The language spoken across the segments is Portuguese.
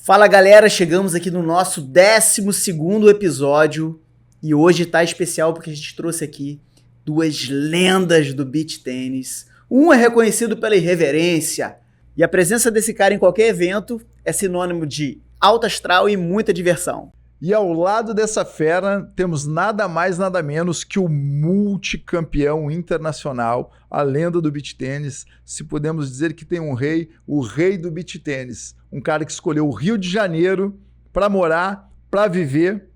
Fala galera, chegamos aqui no nosso 12º episódio e hoje tá especial porque a gente trouxe aqui duas lendas do beach tênis. Um é reconhecido pela irreverência e a presença desse cara em qualquer evento é sinônimo de alto astral e muita diversão. E ao lado dessa fera, temos nada mais, nada menos que o multicampeão internacional, a lenda do beach tênis. Se podemos dizer que tem um rei, o rei do beach tênis. Um cara que escolheu o Rio de Janeiro para morar, para viver.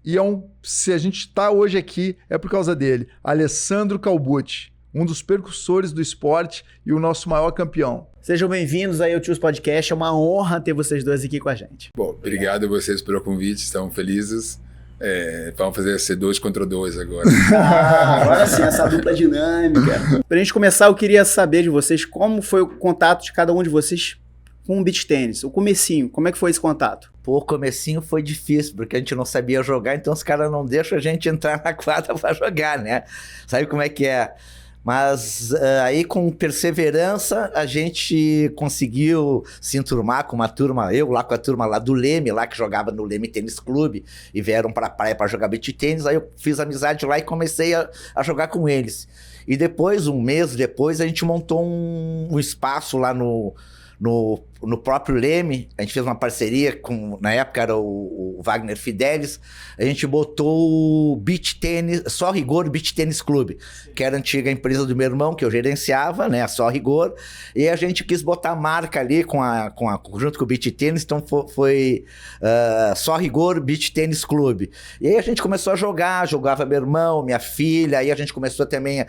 E se a gente está hoje aqui, é por causa dele. Alessandro Calbucci, um dos precursores do esporte e o nosso maior campeão. Sejam bem-vindos aí ao Tios Podcast, é uma honra ter vocês dois aqui com a gente. Bom, obrigado a vocês pelo convite, estamos felizes. Vamos fazer esse 2 contra 2 agora. Agora sim, essa dupla dinâmica. Pra gente começar, eu queria saber de vocês como foi o contato de cada um de vocês com o beach tênis. O comecinho, como é que foi esse contato? Pô, o comecinho foi difícil, porque a gente não sabia jogar, então os caras não deixam a gente entrar na quadra pra jogar, né? Sabe como é que é? Mas aí com perseverança a gente conseguiu se enturmar com uma turma, eu lá com a turma lá do Leme, lá que jogava no Leme Tênis Clube, e vieram pra praia pra jogar beach tênis, aí eu fiz amizade lá e comecei a jogar com eles. E depois, um mês depois, a gente montou um espaço lá no próprio Leme. A gente fez uma parceria com, na época era o Wagner Fidelis, a gente botou o Beach Tênis, Só Rigor Beach Tênis Clube, que era a antiga empresa do meu irmão, que eu gerenciava, né, a Só Rigor, e a gente quis botar a marca ali junto com o Beach Tênis, então foi Só Rigor Beach Tênis Clube. E aí a gente começou a jogava meu irmão, minha filha, aí a gente começou também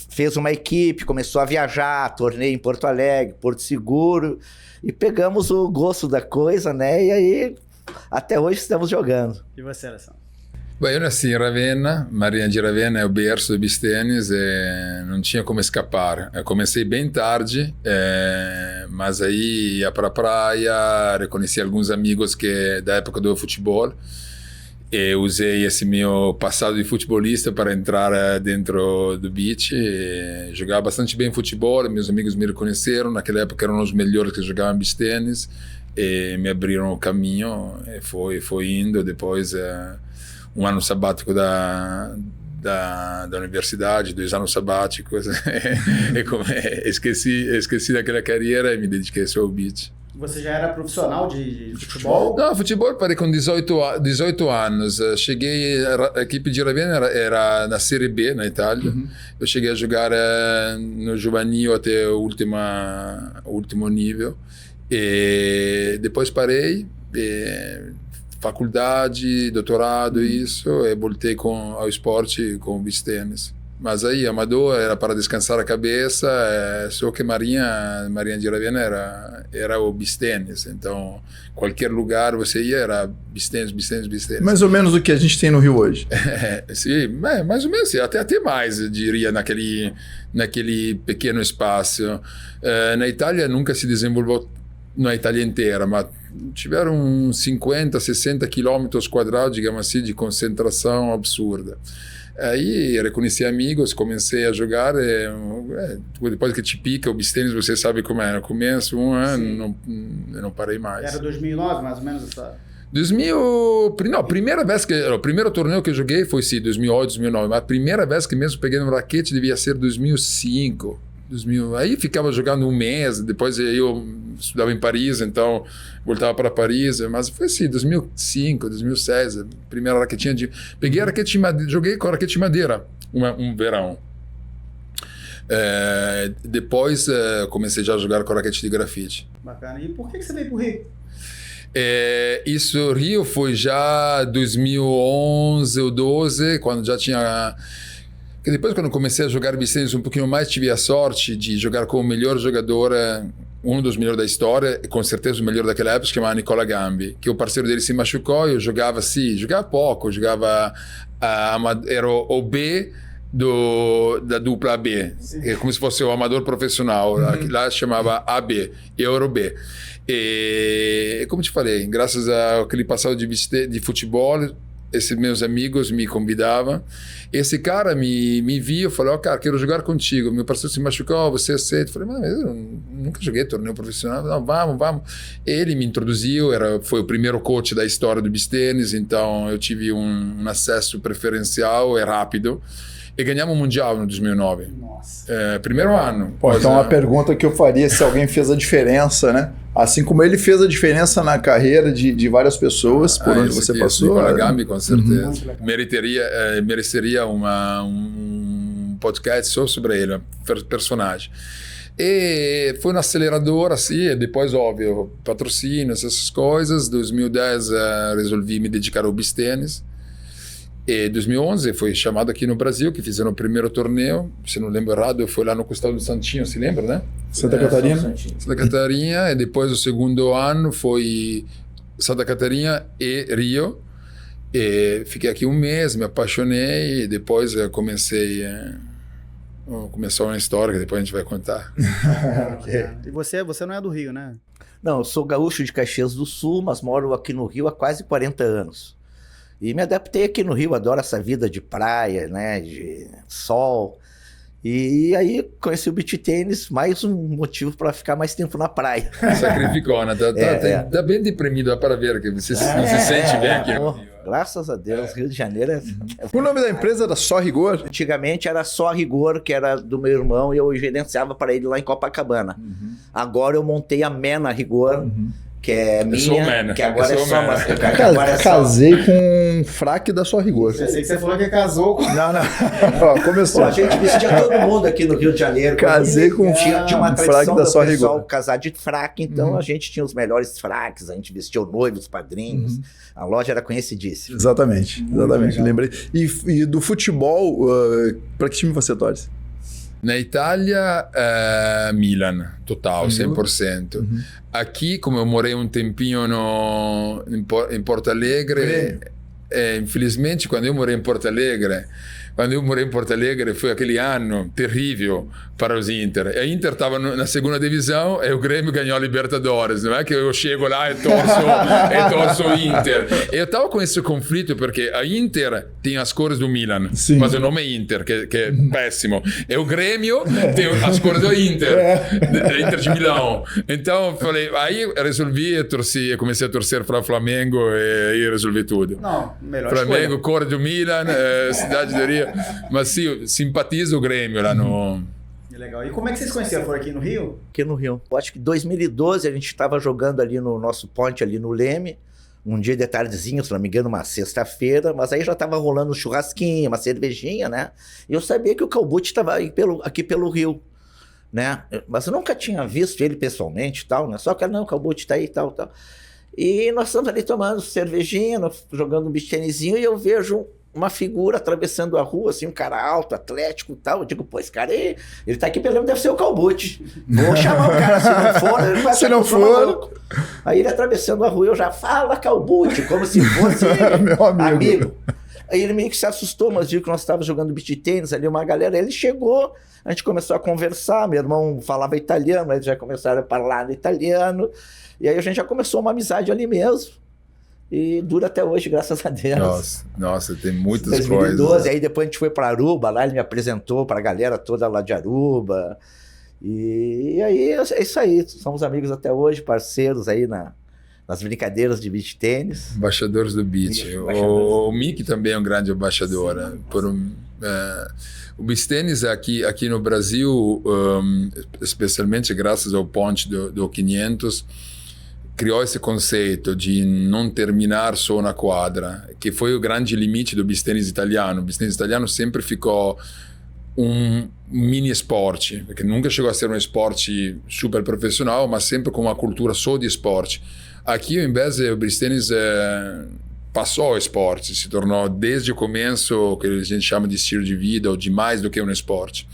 fez uma equipe, começou a viajar, torneio em Porto Alegre, Porto Seguro, e pegamos o gosto da coisa, né? E aí, até hoje estamos jogando. E você, Alessandro? Bem, eu nasci em Ravenna, Maria de Ravenna é o berço do beach tênis e não tinha como escapar. Eu comecei bem tarde, mas aí ia para a praia, reconheci alguns amigos da época do futebol. E usei esse meu passado de futebolista para entrar dentro do beach. Jogava bastante bem futebol, meus amigos me reconheceram, naquela época eram os melhores que jogavam beach tênis e me abriram o caminho e foi indo. Depois um ano sabático da universidade, 2 anos sabáticos esqueci daquela carreira e me dediquei só ao beach. Você já era profissional de futebol? Não, futebol parei com 18 anos. Cheguei, a equipe de Ravenna era na Série B, na Itália. Uhum. Eu cheguei a jogar no juvenil até o último nível. E depois parei, faculdade, doutorado, isso, e voltei ao esporte com o beach tênis. Mas aí, amador, era para descansar a cabeça, só que Maria de Ravenna era o beach tênis. Então, qualquer lugar você ia, era beach tênis. Mais ou menos o que a gente tem no Rio hoje. Sim, mais ou menos, até mais, eu diria, naquele pequeno espaço. Na Itália nunca se desenvolveu na Itália inteira, mas tiveram 50, 60 quilômetros quadrados, digamos assim, de concentração absurda. Aí reconheci amigos, comecei a jogar, depois que te pica o beach tênis, você sabe como é, no começo, um ano, eu não parei mais. Era 2009, mais ou menos, essa... primeira vez o primeiro torneio que eu joguei foi sim, 2008, 2009, mas a primeira vez que mesmo peguei no raquete devia ser 2005. Aí ficava jogando um mês, depois eu estudava em Paris, então voltava para Paris, mas foi assim, 2005, 2006, a primeira raquetinha peguei a raquete de madeira, joguei com a raquete de madeira um verão. Depois comecei já a jogar com a raquete de grafite. Bacana. E por que você veio pro Rio? Isso, Rio foi já 2011 ou 12, quando já tinha... Porque depois, quando comecei a jogar beach tênis um pouquinho mais, tive a sorte de jogar com o melhor jogador, um dos melhores da história, com certeza o melhor daquela época, se chamava Nicola Gambi, que o parceiro dele se machucou, eu jogava pouco, era o B da dupla AB, é como se fosse o amador profissional, lá chamava AB, eu era o B. E como te falei, graças àquele passado de futebol, esses meus amigos me convidavam. Esse cara me viu e falou, cara, quero jogar contigo. Meu parceiro se machucou, você aceita? Eu falei, mas eu nunca joguei torneio profissional. Não, vamos. Ele me introduziu, foi o primeiro coach da história do beach tennis, então eu tive um acesso preferencial e rápido. E ganhamos o Mundial no 2009. Nossa. Primeiro ano. Pô, então uma pergunta que eu faria se alguém fez a diferença, né? Assim como ele fez a diferença na carreira de várias pessoas por onde você passou. Nicola Gambi, com certeza. Mereceria um podcast só sobre ele, um personagem. E foi no acelerador, assim, e depois, óbvio, patrocínio, essas coisas. Em 2010 resolvi me dedicar ao beach tennis. E em 2011 foi chamado aqui no Brasil, que fizeram o primeiro torneio. Se não lembro errado, eu fui lá no Costado do Santinho, se lembra, né? Santa Catarina. Santa Catarina, e depois o segundo ano foi Santa Catarina e Rio. E fiquei aqui um mês, me apaixonei, e depois começou uma história que depois a gente vai contar. Okay. E você não é do Rio, né? Não, eu sou gaúcho de Caxias do Sul, mas moro aqui no Rio há quase 40 anos. E me adaptei aqui no Rio, adoro essa vida de praia, né, de sol. E aí conheci o beach tênis, mais um motivo para ficar mais tempo na praia. Sacrificou, né? Tá bem deprimido, dá para ver que você não se sente bem aqui. Graças a Deus, Rio de Janeiro é... O nome da empresa era Só Rigor? Antigamente era Só Rigor, que era do meu irmão, e eu gerenciava para ele lá em Copacabana. Agora eu montei a Mena Rigor, que é minha, que agora é só uma... Casei com um fraque da Só Rigor. Eu sei que você falou que casou com... Não. Ó, começou. Pô, a gente vestia todo mundo aqui no Rio de Janeiro. Casei com tinha uma um tradição fraque da do Só pessoal Rigor. casar de fraque, então a gente tinha os melhores fraques, a gente vestia o noivo, os padrinhos. A loja era conhecidíssima. Exatamente, lembrei. E do futebol, para que time você torce? Na Itália, Milan, total, 100%. Aqui, como eu morei um tempinho em Porto Alegre, infelizmente, quando eu morei em Porto Alegre, foi aquele ano terrível para os Inter. A Inter estava na segunda divisão e o Grêmio ganhou a Libertadores. Não é que eu chego lá e torço o Inter. Eu estava com esse conflito porque a Inter tem as cores do Milan, mas o nome é Inter, que é péssimo. E o Grêmio tem as cores do Inter, Inter de Milão. Então, falei, aí resolvi e comecei a torcer para o Flamengo e aí resolvi tudo. Não, melhor Flamengo, escolha. cor do Milan, cidade do Rio. Mas sim, simpatizo o Grêmio lá no... Legal. E como é que vocês conheceram? Foram aqui no Rio? Aqui no Rio. Eu acho que em 2012 a gente estava jogando ali no nosso ponte, ali no Leme, um dia de tardezinho, se não me engano, uma sexta-feira, mas aí já estava rolando um churrasquinho, uma cervejinha, né? E eu sabia que o Calbucci estava aqui pelo Rio, né? Mas eu nunca tinha visto ele pessoalmente e tal, né? Só que, não, o Calbucci está aí e tal. E nós estamos ali tomando cervejinha, jogando um beach tênisinho, e eu vejo uma figura atravessando a rua, assim, um cara alto, atlético e tal. Eu digo, pô, esse cara aí, ele tá aqui pelo menos, deve ser o Calbucci. Vou chamar o cara, se não for, ele vai se não for. Aí ele atravessando a rua, eu já fala Calbucci, como se fosse meu amigo. Aí ele meio que se assustou, mas viu que nós estávamos jogando beach tênis ali, uma galera, ele chegou, a gente começou a conversar, meu irmão falava italiano, eles já começaram a falar no italiano, e aí a gente já começou uma amizade ali mesmo. E dura até hoje, graças a Deus. Nossa, tem muitas 2012, coisas. Aí depois a gente foi para Aruba, lá ele me apresentou para a galera toda lá de Aruba. E aí é isso aí, somos amigos até hoje, parceiros aí nas brincadeiras de beach tênis. Embaixadores do beach. O Mickey também é um grande embaixador. Né? O beach tênis aqui no Brasil, especialmente graças ao ponte do 500, criou esse conceito de não terminar só na quadra, que foi o grande limite do beach tênis italiano. O beach tênis italiano sempre ficou um mini esporte, que nunca chegou a ser um esporte super profissional, mas sempre com uma cultura só de esporte. Aqui, ao invés, o beach tênis passou ao esporte, se tornou desde o começo o que a gente chama de estilo de vida ou de mais do que um esporte.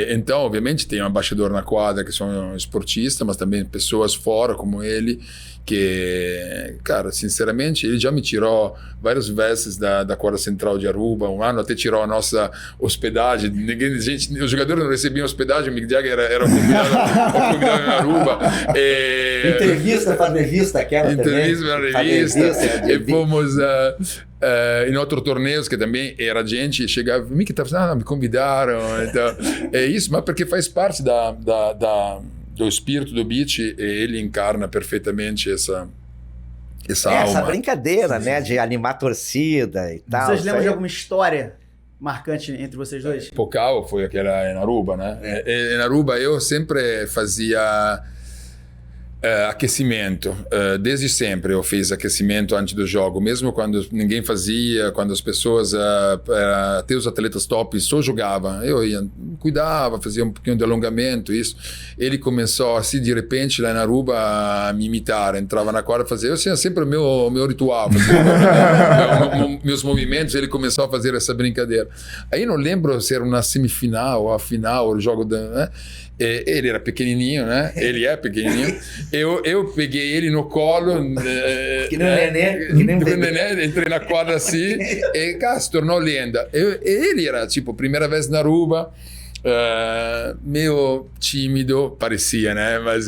Então, obviamente, tem um embaixador na quadra que são esportistas, mas também pessoas fora como ele, que, cara, sinceramente, ele já me tirou várias vezes da quadra central de Aruba. Um ano até tirou a nossa hospedagem. Os jogadores não recebiam hospedagem, o Mick Jagger era convidado em Aruba. Entrevista para revista, aquela entrevista para revista. E fomos... em outros torneios que também era gente, chegava, me que tá fazendo, me convidaram, então, é isso, mas porque faz parte do espírito do beach, e ele encarna perfeitamente essa alma. Essa brincadeira, né, de animar a torcida e tal. Vocês lembram de alguma história marcante entre vocês dois? Pocal foi aquela em Aruba, né? Em Aruba eu sempre fazia aquecimento. Desde sempre eu fiz aquecimento antes do jogo, mesmo quando ninguém fazia, quando as pessoas, até os atletas top só jogavam. Eu ia, cuidava, fazia um pouquinho de alongamento, isso. Ele começou assim, de repente, lá em Aruba, a me imitar. Entrava na quadra e fazia. Eu tinha sempre o meu ritual, meus movimentos. Ele começou a fazer essa brincadeira. Aí não lembro se era uma semifinal ou a final, o jogo né? Ele era pequenininho, né? Ele é pequenininho. Eu peguei ele no colo, que nem um nenê, entrei na quadra assim e cara, se tornou lenda. Ele era tipo primeira vez na Aruba, meio tímido, parecia, né? Mas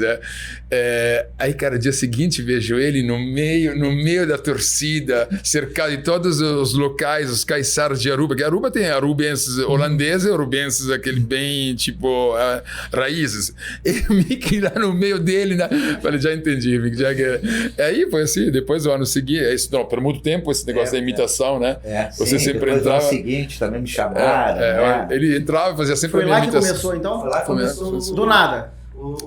aí, cara, dia seguinte vejo ele no meio da torcida, cercado de todos os locais, os caiçaras de Aruba, que Aruba tem arubenses holandeses e arubenses, aquele bem, tipo, raízes. E o Mickey lá no meio dele, né? Falei, já entendi, Mickey. Aí foi assim, depois o ano seguinte, por muito tempo esse negócio da imitação, né? Você sempre entrava. No ano seguinte também me chamaram. Né? Ele entrava e fazia sempre a imitação. Foi lá que começou, então? Foi lá que começou. Do nada.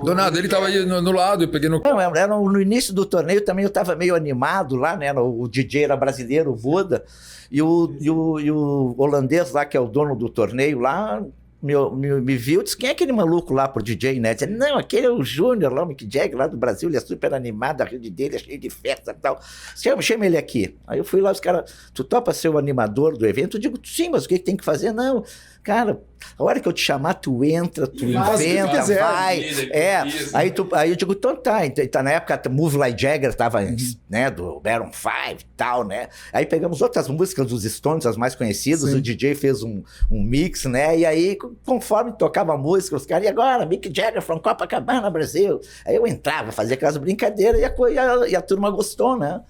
Do nada, ele estava aí no lado, eu peguei no... Não, era no início do torneio também eu estava meio animado lá, né? O DJ era brasileiro, o Buda, e o holandês lá, que é o dono do torneio lá, me viu, disse, quem é aquele maluco lá pro DJ, né? Disse, não, aquele é o Júnior lá, o Mick Jagger lá do Brasil, ele é super animado, a rede dele é cheia de festa e tal. Chama ele aqui. Aí eu fui lá, os caras, tu topa ser o animador do evento? Eu digo, sim, mas o que tem que fazer? Não, cara, a hora que eu te chamar, tu entra, tu inventa, vai. Aí eu digo, então tá. Então, na época, Move Like Jagger tava, né, do Baron 5 e tal, né? Aí pegamos outras músicas dos Stones, as mais conhecidas, o DJ fez um mix, né? E aí, conforme tocava a música, os caras, e agora, Mick Jagger from Copacabana, Brasil. Aí eu entrava, fazia aquelas brincadeiras e a turma gostou, né?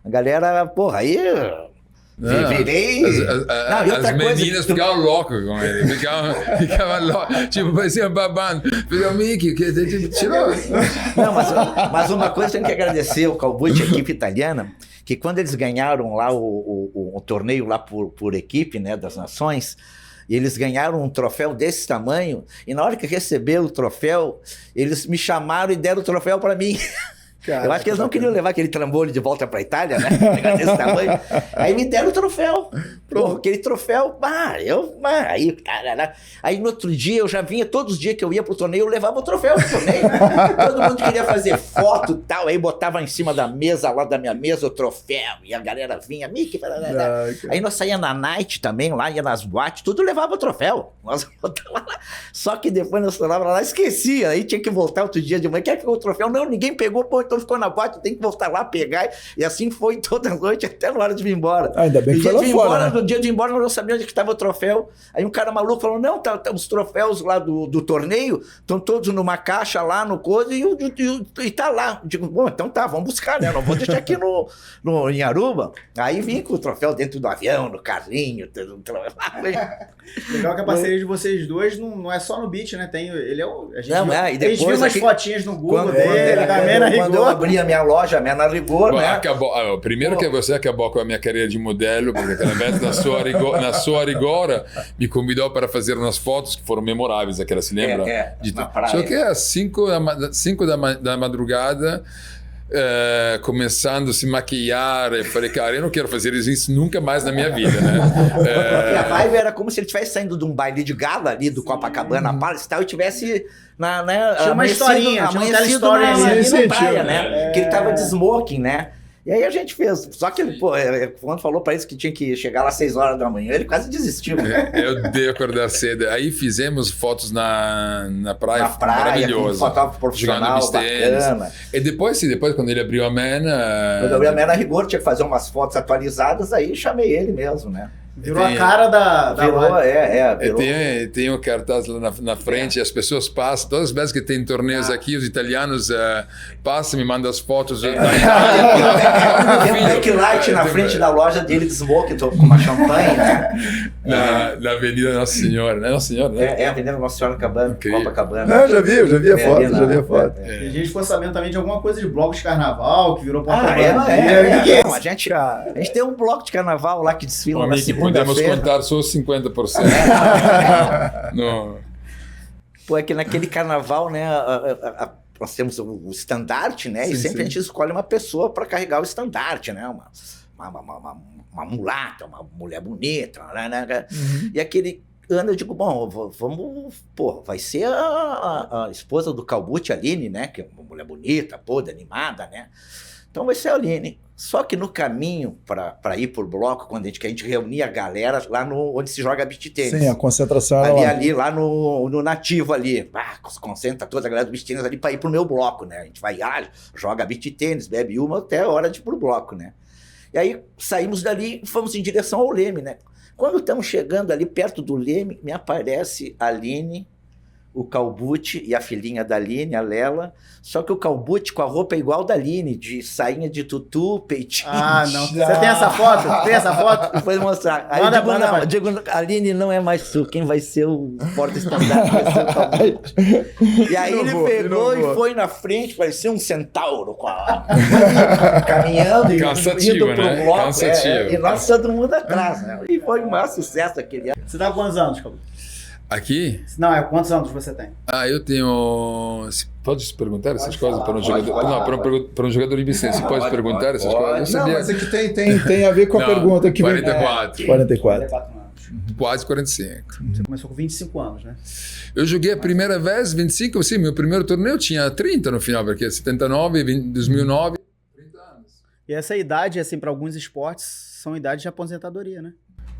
A galera, porra, aí... Virei. As meninas ficavam loucas com ele. Ficavam loucas. Tipo, parecia babando. Fica o Mickey, que tirou. Não, mas uma coisa tem que agradecer o Calbucci, a equipe italiana, que quando eles ganharam lá o torneio lá por equipe, né, das nações, e eles ganharam um troféu desse tamanho, e na hora que receberam o troféu, eles me chamaram e deram o troféu para mim. Caraca, eu acho que eles não queriam levar aquele trambolho de volta pra Itália, né? Desse tamanho. Aí me deram o troféu. Pô, aquele troféu, aí, cara. Aí no outro dia eu já vinha, todos os dias que eu ia pro torneio, eu levava o troféu pro torneio. Todo mundo queria fazer foto e tal, aí botava em cima da mesa, lá da minha mesa, o troféu, e a galera vinha, Mickey, aí nós saíamos na night também, lá, ia nas boates, tudo levava o troféu. Nós botava lá. Só que depois nós falávamos lá, esquecia, aí tinha que voltar outro dia de manhã, quer que o troféu? Não, ninguém pegou, pô, então ficou na boate, tem que voltar lá, pegar, e assim foi toda noite, até na hora de vir embora. Ainda bem que foi lá fora, né? No dia de ir embora, nós não sabíamos onde estava o troféu. Aí um cara maluco falou, não, tá os troféus lá do torneio estão todos numa caixa lá no coisa e tá lá. Eu digo, bom, então tá, vamos buscar, né? Não vou deixar aqui em Aruba. Aí vim com o troféu dentro do avião, no carrinho. Legal que a parceria de vocês dois não é só no beach, né? Ele é o... A gente e depois viu umas fotinhas no Google dele, da Mena Rigor. Quando eu abri a minha loja, a Mena Rigor, né? Primeiro que você acabou com a minha carreira de modelo, porque aquela vez na sua Rigora me convidou para fazer umas fotos que foram memoráveis, aquela, se lembra? Na praia. Só que às 5 da madrugada, começando a se maquiar, eu falei, cara, eu não quero fazer isso nunca mais na minha vida, né? E a vibe era como se ele estivesse saindo de um baile de gala ali do Copacabana Palace e tal, e tivesse tinha uma historinha, tinha uma história na praia, né? Que ele tava de smoking, né? E aí a gente fez. Só que ele, quando falou pra eles que tinha que chegar lá às 6 horas da manhã, ele quase desistiu. Eu dei acordar cedo. Aí fizemos fotos na praia, na praia, maravilhosa. Com um fotógrafo profissional, bacana. E depois, quando ele abriu a Mena... Quando eu abri a Mena Rigor, tinha que fazer umas fotos atualizadas, aí chamei ele mesmo, né? Virou a cara da Virou, loja. virou. Tem um cartaz lá na frente, as pessoas passam, todas as vezes que tem torneios aqui, os italianos passam, me mandam as fotos. Tem um backlight na frente da loja dele de smoke com uma champanhe, né? Na Avenida Nossa Senhora, né? Nossa Senhora, né? Avenida Nossa Senhora Incrível. Copacabana. Eu já vi a foto, já vi a foto. E a gente ficou sabendo também de alguma coisa de bloco de carnaval, que virou Não, a gente tem um bloco de carnaval lá que desfila na Podemos segunda-feira. contar só 50%. No... Pô, é que naquele carnaval, né, nós temos o estandarte, né? Sim, e sempre sim. a gente escolhe uma pessoa para carregar o estandarte, né? Uma mulata, uma mulher bonita, né? E aquele ano eu digo, bom, vamos, pô, vai ser a esposa do Calbucci, a Aline, né? Que é uma mulher bonita, podre, animada, né? Então vai ser a Aline. Só que no caminho para ir por bloco, quando que a gente reunia a galera lá onde se joga beach tênis. Sim, a concentração era lá. Ali, lá no nativo ali. Concentra toda a galera do beach tênis ali para ir pro meu bloco, né? A gente vai, joga beach tênis, bebe uma até a hora de ir pro bloco, né? E aí saímos dali e fomos em direção ao Leme, né? Quando estamos chegando ali perto do Leme, me aparece a Aline, o Calbucci e a filhinha da Aline, a Lela, só que o Calbucci com a roupa igual da Aline, de sainha de tutu, peitinho. Ah, não. Você tem essa foto? Tem essa foto? Depois mostrar. Aí Manda, eu digo, Aline, não é mais tu, quem vai ser o porta-estandarte vai ser o Calbucci. E aí ele pegou e foi na frente, parecia um centauro caminhando e Cansativo, indo pro né? bloco. Cansativo. E nós todo mundo atrás, né? E foi um maior sucesso aquele ano. Você tá com quantos anos, Calbu? Aqui? Não, quantos anos você tem? Eu tenho... Pode se perguntar essas coisas para um jogador? Para um jogador de Vicente, você pode perguntar essas coisas? Não, mas é que tem a ver com a pergunta que 44. 44. 44 anos. Quase 45. Você começou com 25 anos, né? Eu joguei a primeira vez, 25, sim, meu primeiro torneio tinha 30 no final, porque 79, 2009... 30 anos. E essa idade, assim, para alguns esportes, são idades de aposentadoria, né?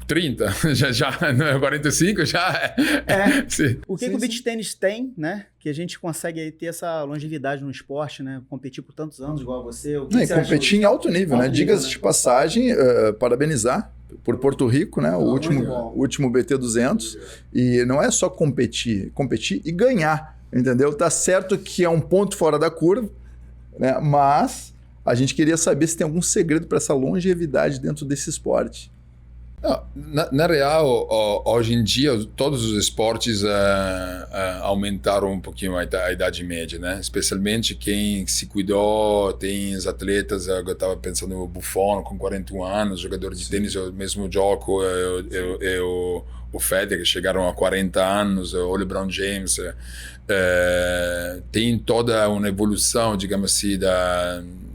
30, já 45, já é. Sim. O que o beach tênis tem, né? Que a gente consegue aí ter essa longevidade no esporte, né? Competir por tantos anos igual a você. E competir em alto nível, né? Diga-se de passagem, parabenizar por Porto Rico, né? O último BT 200. E não é só competir e ganhar, entendeu? Tá certo que é um ponto fora da curva, né? Mas a gente queria saber se tem algum segredo para essa longevidade dentro desse esporte. Na real, hoje em dia, todos os esportes aumentaram um pouquinho a idade média, né? Especialmente quem se cuidou, tem os atletas, eu estava pensando no Buffon com 41 anos, jogador de tênis, o mesmo jogo, o Federer, que chegaram a 40 anos, o LeBron James, tem toda uma evolução, digamos assim,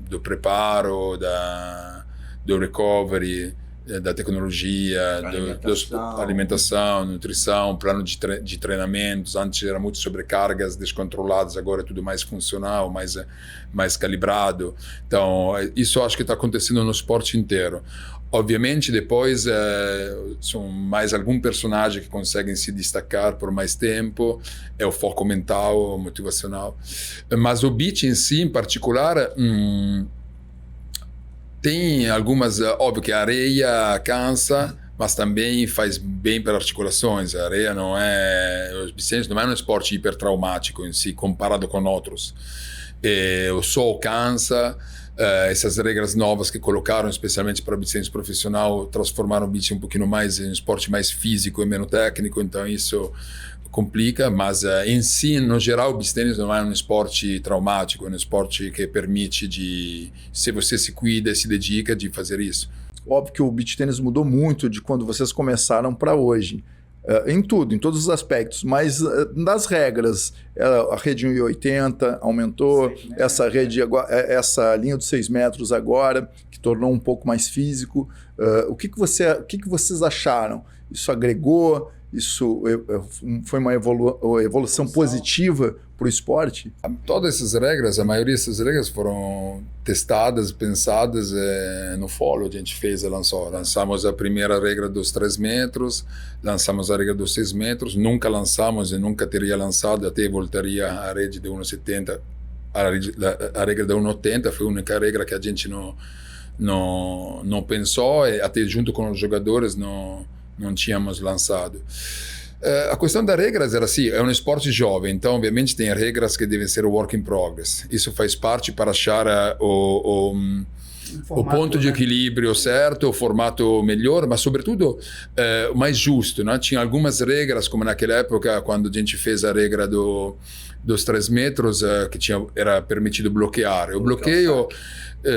do preparo, do recovery, da tecnologia, alimentação, nutrição, plano de treinamentos. Antes era muito sobrecargas descontroladas, agora é tudo mais funcional, mais calibrado. Então, isso acho que está acontecendo no esporte inteiro. Obviamente, depois, são mais alguns personagens que conseguem se destacar por mais tempo, é o foco mental, motivacional. Mas o beach em si, em particular, tem algumas, óbvio que a areia cansa, mas também faz bem para articulações. A areia não é um esporte hipertraumático em si, comparado com outros. O sol cansa, essas regras novas que colocaram, especialmente para o beach tennis profissional, transformaram o beach um pouquinho mais em um esporte mais físico e menos técnico, então isso complica, mas em si, no geral, o beach tennis não é um esporte traumático, é um esporte que permite se você se cuida e se dedica, de fazer isso. Óbvio que o beach tennis mudou muito de quando vocês começaram para hoje. Em tudo, em todos os aspectos, mas das regras, a rede 1,80 aumentou, essa rede agora, essa linha dos 6 metros agora, que tornou um pouco mais físico. O que vocês acharam? Isso agregou? Isso foi uma evolução positiva para o esporte? Todas essas regras, a maioria dessas regras foram testadas, pensadas no follow. A gente lançamos a primeira regra dos 3 metros, lançamos a regra dos 6 metros, nunca lançamos e nunca teria lançado, até voltaria a rede de 1,70. A regra de 1,80 foi a única regra que a gente não pensou, e até junto com os jogadores não não tínhamos lançado. A questão das regras era assim, é um esporte jovem, então obviamente tem regras que devem ser work in progress. Isso faz parte para achar o ponto de equilíbrio certo, o formato melhor, mas sobretudo o mais justo, né? Tinha algumas regras, como naquela época, quando a gente fez a regra dos 3 metros, que era permitido bloquear. O bloqueio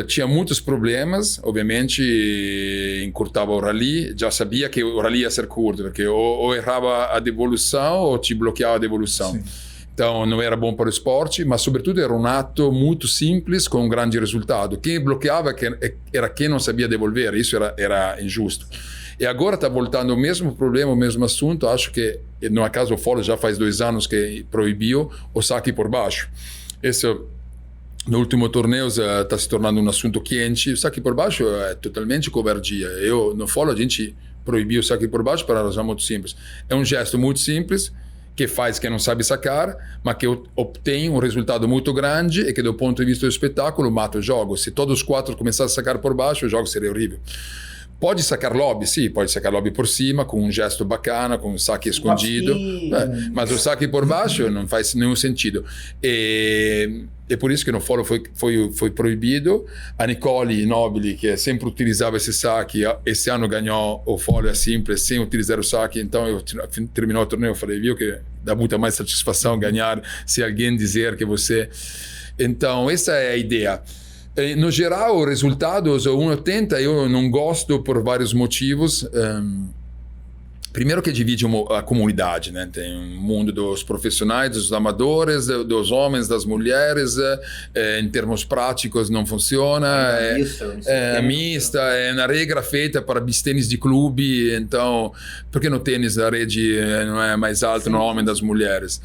tinha muitos problemas, obviamente encurtava o rally, já sabia que o rally ia ser curto, porque ou errava a devolução ou te bloqueava a devolução. Sim. Então não era bom para o esporte, mas sobretudo era um ato muito simples com um grande resultado. Quem bloqueava era quem não sabia devolver, isso era injusto. E agora está voltando o mesmo problema, o mesmo assunto. Acho que, no acaso, o Foro já faz 2 anos que proibiu o saque por baixo. Esse, no último torneio, está se tornando um assunto quente. O saque por baixo é totalmente covardia. No Foro, a gente proibiu o saque por baixo por uma razão muito simples. É um gesto muito simples, que faz quem não sabe sacar, mas que obtém um resultado muito grande e que, do ponto de vista do espetáculo, mata o jogo. Se todos os 4 começassem a sacar por baixo, o jogo seria horrível. Pode sacar lobby? Sim, pode sacar lobby por cima, com um gesto bacana, com um saque escondido. Mas o saque por baixo não faz nenhum sentido. E por isso que no Foro foi proibido. A Nicole Nobili, que sempre utilizava esse saque, esse ano ganhou o Foro simples, sem utilizar o saque. Então, terminou o torneio, eu falei, viu que dá muita mais satisfação ganhar se alguém dizer que você... Então, essa é a ideia. No geral, os resultados, 1,80 eu não gosto por vários motivos. Primeiro que divide a comunidade, né? Tem um mundo dos profissionais, dos amadores, dos homens, das mulheres. Em termos práticos não funciona. É mista, é na regra feita para tênis de clube. Então, por que no tênis a rede não é mais alta no homem das mulheres?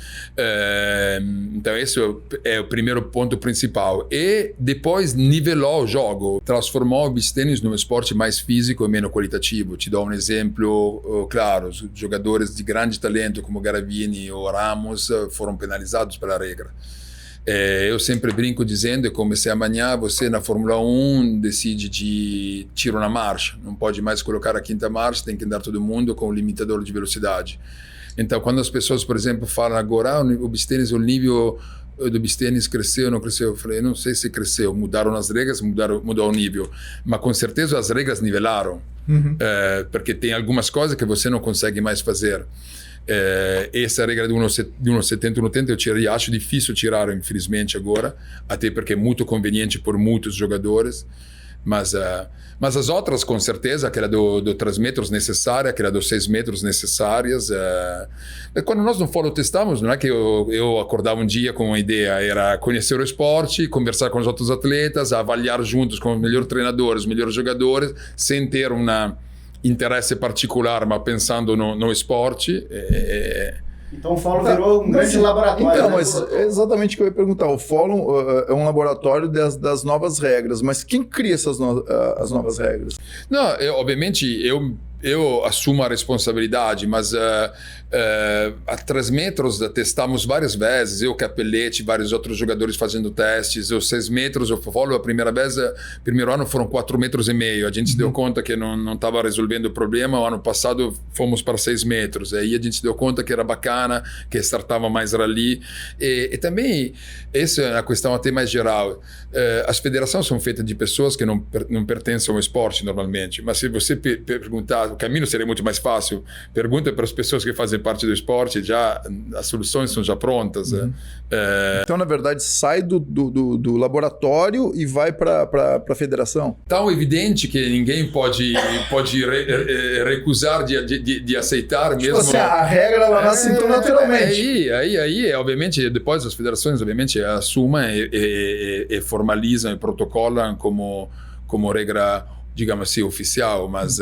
Então, esse é o primeiro ponto principal. E depois nivelou o jogo, transformou o beach tênis num esporte mais físico e menos qualitativo. Te dou um exemplo claro. Os jogadores de grande talento como Garavini ou Ramos foram penalizados pela regra. Eu sempre brinco dizendo, é como se amanhã você na Fórmula 1 decide de tiro na marcha, não pode mais colocar a 5ª marcha, tem que andar todo mundo com o limitador de velocidade. Então, quando as pessoas, por exemplo, falam agora o beach tênis, o nível do beach tênis cresceu ou não cresceu, eu falei, não sei se cresceu, mudaram as regras, mudou o nível, mas com certeza as regras nivelaram. Porque tem algumas coisas que você não consegue mais fazer. Essa regra de 1,70 e 1,80 eu acho difícil tirar, infelizmente, agora, até porque é muito conveniente por muitos jogadores. Mas as outras, com certeza, aquela do 3 metros necessária, aquela dos 6 metros necessárias. Quando nós no Foro testamos, não é que eu acordava um dia com uma ideia, era conhecer o esporte, conversar com os outros atletas, avaliar juntos com os melhores treinadores, os melhores jogadores, sem ter um interesse particular, mas pensando no esporte. Então o Fórum virou um grande laboratório. Então, né? mas é exatamente o que eu ia perguntar. O Fórum é um laboratório das novas regras, mas quem cria as novas regras? Não, obviamente eu assumo a responsabilidade, mas a 3 metros testamos várias vezes, eu, Capelletti, vários outros jogadores fazendo testes, os 6 metros, eu falo, a primeiro ano foram 4,5 metros, a gente se deu conta que não estava resolvendo o problema, o ano passado fomos para 6 metros, aí a gente se deu conta que era bacana, que startava mais rally, e também, essa é a questão até mais geral, as federações são feitas de pessoas que não pertencem ao esporte normalmente, mas se você perguntar, o caminho seria muito mais fácil, pergunta para as pessoas que fazem parte do esporte, já as soluções são já prontas. Então, na verdade, sai do laboratório e vai para a federação? Tão evidente que ninguém pode recusar de aceitar mesmo. Assim, a regra ela nasce então naturalmente. Aí, obviamente, depois as federações, obviamente, assumem e formalizam e protocolam como regra, digamos assim, oficial, mas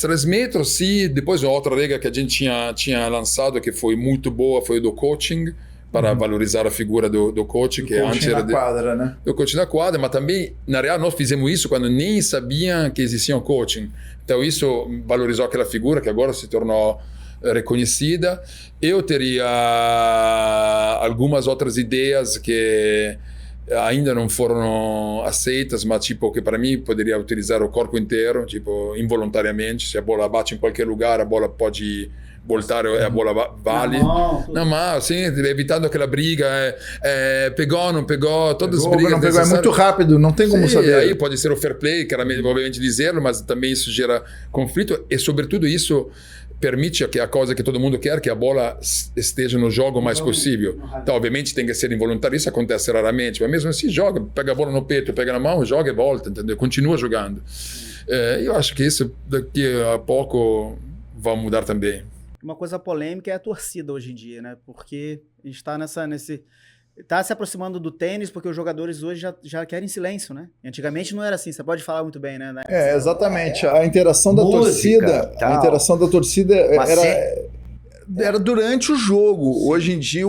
3 metros, sim. Depois uma outra regra que a gente tinha lançado, que foi muito boa, foi do coaching, para valorizar a figura do coach, que coaching antes era na quadra, né? Do coaching na quadra, mas também, na real, nós fizemos isso quando nem sabiam que existia um coaching. Então isso valorizou aquela figura que agora se tornou reconhecida. Eu teria algumas outras ideias que ainda não foram aceitas, mas tipo que para mim poderia utilizar o corpo inteiro, tipo involuntariamente, se a bola bate em qualquer lugar, a bola pode voltar e a bola vale. Não, mas sim, evitando aquela briga, pegou, não pegou, todas as brigas não pegou, é muito rápido, não tem como saber. Aí pode ser o fair play, que era obviamente dizê-lo, mas também isso gera conflito e sobretudo isso permite que a coisa que todo mundo quer, que a bola esteja no jogo o mais possível. Então, obviamente, tem que ser involuntário, isso acontece raramente, mas mesmo assim, joga, pega a bola no peito, pega na mão, joga e volta, entendeu? Continua jogando. Eu acho que isso daqui a pouco vai mudar também. Uma coisa polêmica é a torcida hoje em dia, né? Porque a gente tá tá se aproximando do tênis porque os jogadores hoje já querem silêncio, né? Antigamente não era assim, você pode falar muito bem, né? Exatamente. A interação da torcida, era durante o jogo. Hoje em dia,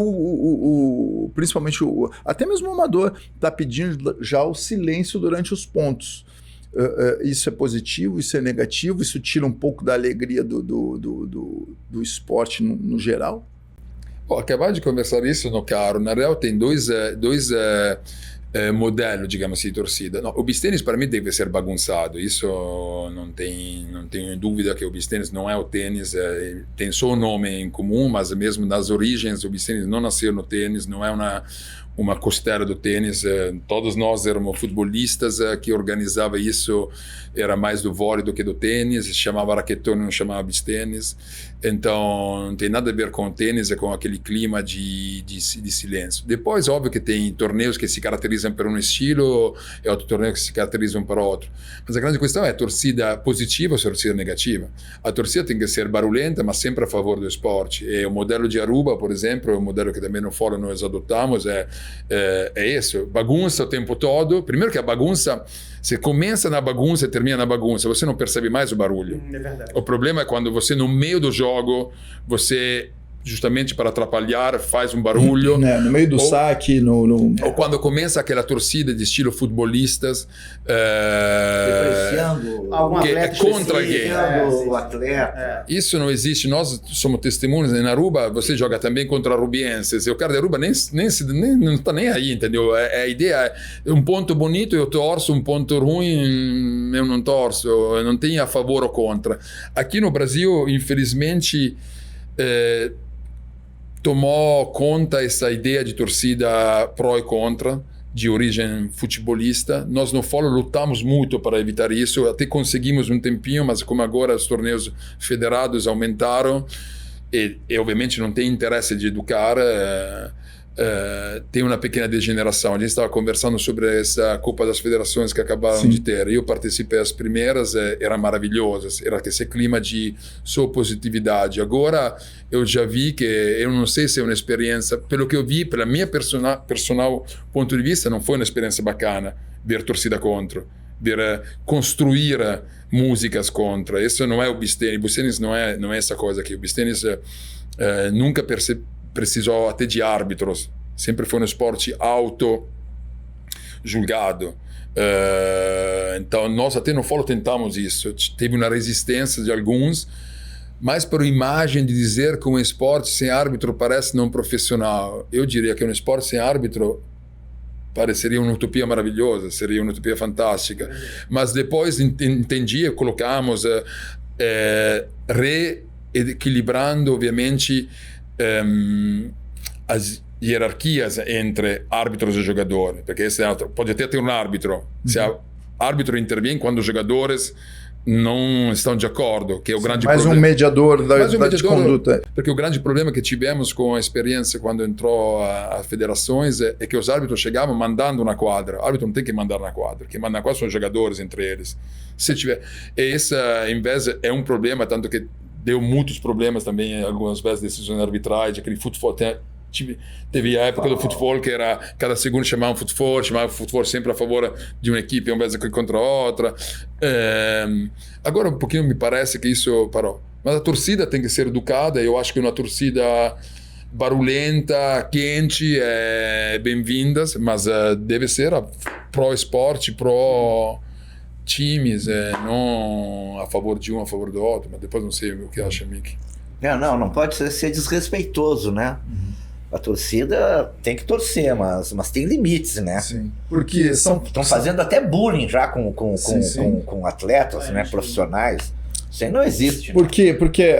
principalmente até mesmo o amador está pedindo já o silêncio durante os pontos. Isso é positivo, isso é negativo, isso tira um pouco da alegria do esporte no geral? Acabar de conversar isso no carro, na real tem dois modelos, digamos assim, de torcida. O beach tennis para mim deve ser bagunçado, isso não tenho dúvida que o beach tennis não é o tênis, tem só o nome em comum, mas mesmo nas origens o beach tennis não nasceu no tênis, não é uma costeira do tênis, todos nós éramos futebolistas que organizava isso, era mais do vôlei do que do tênis, se chamava raquetone, não chamava beach tênis, então não tem nada a ver com o tênis, é com aquele clima de silêncio. Depois, óbvio que tem torneios que se caracterizam por um estilo e outros torneios que se caracterizam por outro, mas a grande questão é torcida positiva ou torcida negativa. A torcida tem que ser barulhenta, mas sempre a favor do esporte, e o modelo de Aruba, por exemplo, é um modelo que também no fórum nós adotamos, é isso, bagunça o tempo todo. Primeiro que a bagunça, você começa na bagunça e termina na bagunça, você não percebe mais o barulho. É verdade. O problema é quando você no meio do jogo, você justamente para atrapalhar faz um barulho. No meio do saque, ou quando começa aquela torcida de estilo futebolistas que é contra alguém. O atleta. Isso não existe. Nós somos testemunhos. Em Aruba, você joga também contra arubienses. E o cara de Aruba nem não está nem aí, entendeu? A ideia é um ponto bonito eu torço, um ponto ruim eu não torço. Eu não tenho a favor ou contra. Aqui no Brasil, infelizmente, tomou conta essa ideia de torcida pró e contra, de origem futebolista. Nós no fórum lutamos muito para evitar isso, até conseguimos um tempinho, mas como agora os torneios federados aumentaram, e obviamente não tem interesse de educar, tem uma pequena degeneração. A gente estava conversando sobre essa Copa das Federações que acabaram de ter. Eu participei das primeiras, eram maravilhosas. Era esse clima de só positividade. Agora eu já vi que, eu não sei se é uma experiência, pelo que eu vi, pela minha personal ponto de vista, não foi uma experiência bacana ver torcida contra, ver construir músicas contra. Isso não é o beach tennis. O beach tennis não é essa coisa aqui. O beach tennis nunca precisou até de árbitros, sempre foi um esporte auto-julgado. Então nós até no fórum tentamos isso, teve uma resistência de alguns, mas por imagem de dizer que um esporte sem árbitro parece não profissional. Eu diria que um esporte sem árbitro pareceria uma utopia maravilhosa, seria uma utopia fantástica, mas depois entendi, colocamos reequilibrando obviamente as hierarquias entre árbitros e jogadores, porque pode até ter um árbitro, se o árbitro intervém quando os jogadores não estão de acordo, que é o grande problema. Um mediador de conduta. Porque o grande problema que tivemos com a experiência quando entrou as federações é que os árbitros chegavam mandando na quadra. O árbitro não tem que mandar na quadra, quem manda na quadra são os jogadores entre eles. Se tiver, essa, em vez, é um problema, tanto que deu muitos problemas também, algumas vezes, decisões arbitrais, aquele futebol. Teve a época do futebol que era cada segundo chamava o futebol sempre a favor de uma equipe, uma vez contra a outra. Agora um pouquinho me parece que isso parou. Mas a torcida tem que ser educada, eu acho que uma torcida barulhenta, quente, é bem-vinda, mas deve ser pró-esporte, pró-times, não a favor de um, a favor do outro, mas depois não sei o que acha, Mickey. Não pode ser desrespeitoso, né? A torcida tem que torcer, mas tem limites, né? Sim. Porque Estão fazendo até bullying já com atletas, né, sim. profissionais. Isso aí não existe. Por quê? Porque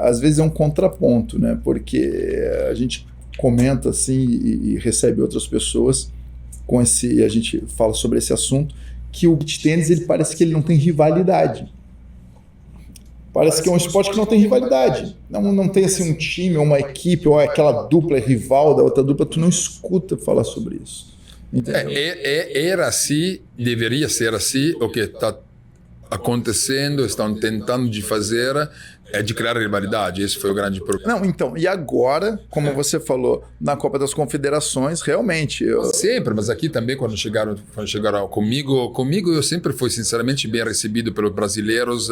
às vezes é um contraponto, né? Porque a gente comenta assim e recebe outras pessoas e a gente fala sobre esse assunto, que o beach tênis ele parece que ele não tem rivalidade. Parece que é um esporte que não tem rivalidade. Não tem assim um time ou uma equipe ou aquela dupla rival da outra dupla, tu não escuta falar sobre isso. Era assim, deveria ser assim, o que está acontecendo, estão tentando de fazer é de criar rivalidade. Esse foi o grande problema. Não, então, e agora, como você falou, na Copa das Confederações, realmente... Sempre, mas aqui também, quando chegaram comigo eu sempre fui sinceramente bem recebido pelos brasileiros.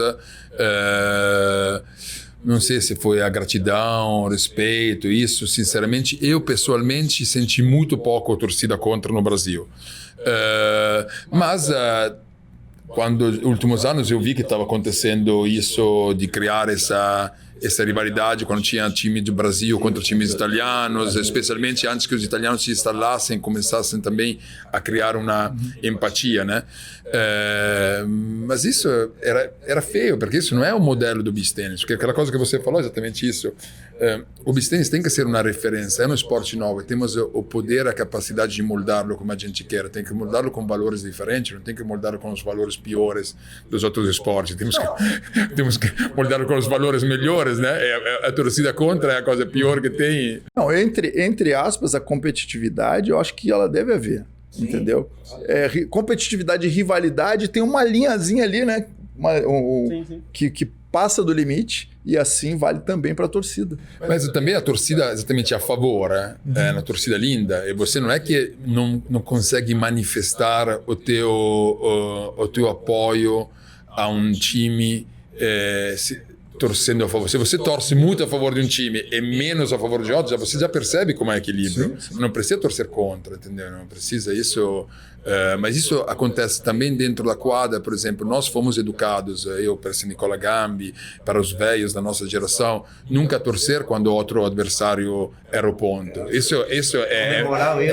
Não sei se foi a gratidão, o respeito, isso, sinceramente, eu pessoalmente senti muito pouco torcida contra no Brasil. Mas... quando nos últimos anos eu vi que estava acontecendo isso de criar essa rivalidade quando tinha time do Brasil contra times italianos, especialmente antes que os italianos se instalassem, começassem também a criar uma empatia, né? Mas isso era feio, porque isso não é o modelo do beach tennis, porque aquela coisa que você falou é exatamente isso. O beach tennis tem que ser uma referência, é um esporte novo, temos o poder, a capacidade de moldá-lo como a gente quer, tem que moldá-lo com valores diferentes, não tem que moldá-lo com os valores piores dos outros esportes, temos que moldá-lo com os valores melhores, né? A torcida contra é a coisa pior que tem. Não, entre aspas, a competitividade, eu acho que ela deve haver. Sim. Entendeu? Competitividade e rivalidade tem uma linhazinha ali, né? Que passa do limite e assim vale também para a torcida. Mas também a torcida exatamente a favor, é uma torcida linda, e você não é que não consegue manifestar o teu apoio a um time torcendo a favor. Se você torce muito a favor de um time e menos a favor de outro, você já percebe como é equilíbrio. Sim. Não precisa torcer contra, entendeu? Não precisa isso. Mas isso acontece também dentro da quadra. Por exemplo, nós fomos educados, eu para esse Nicola Gambi, para os velhos da nossa geração, nunca torcer quando outro adversário erra o ponto. Isso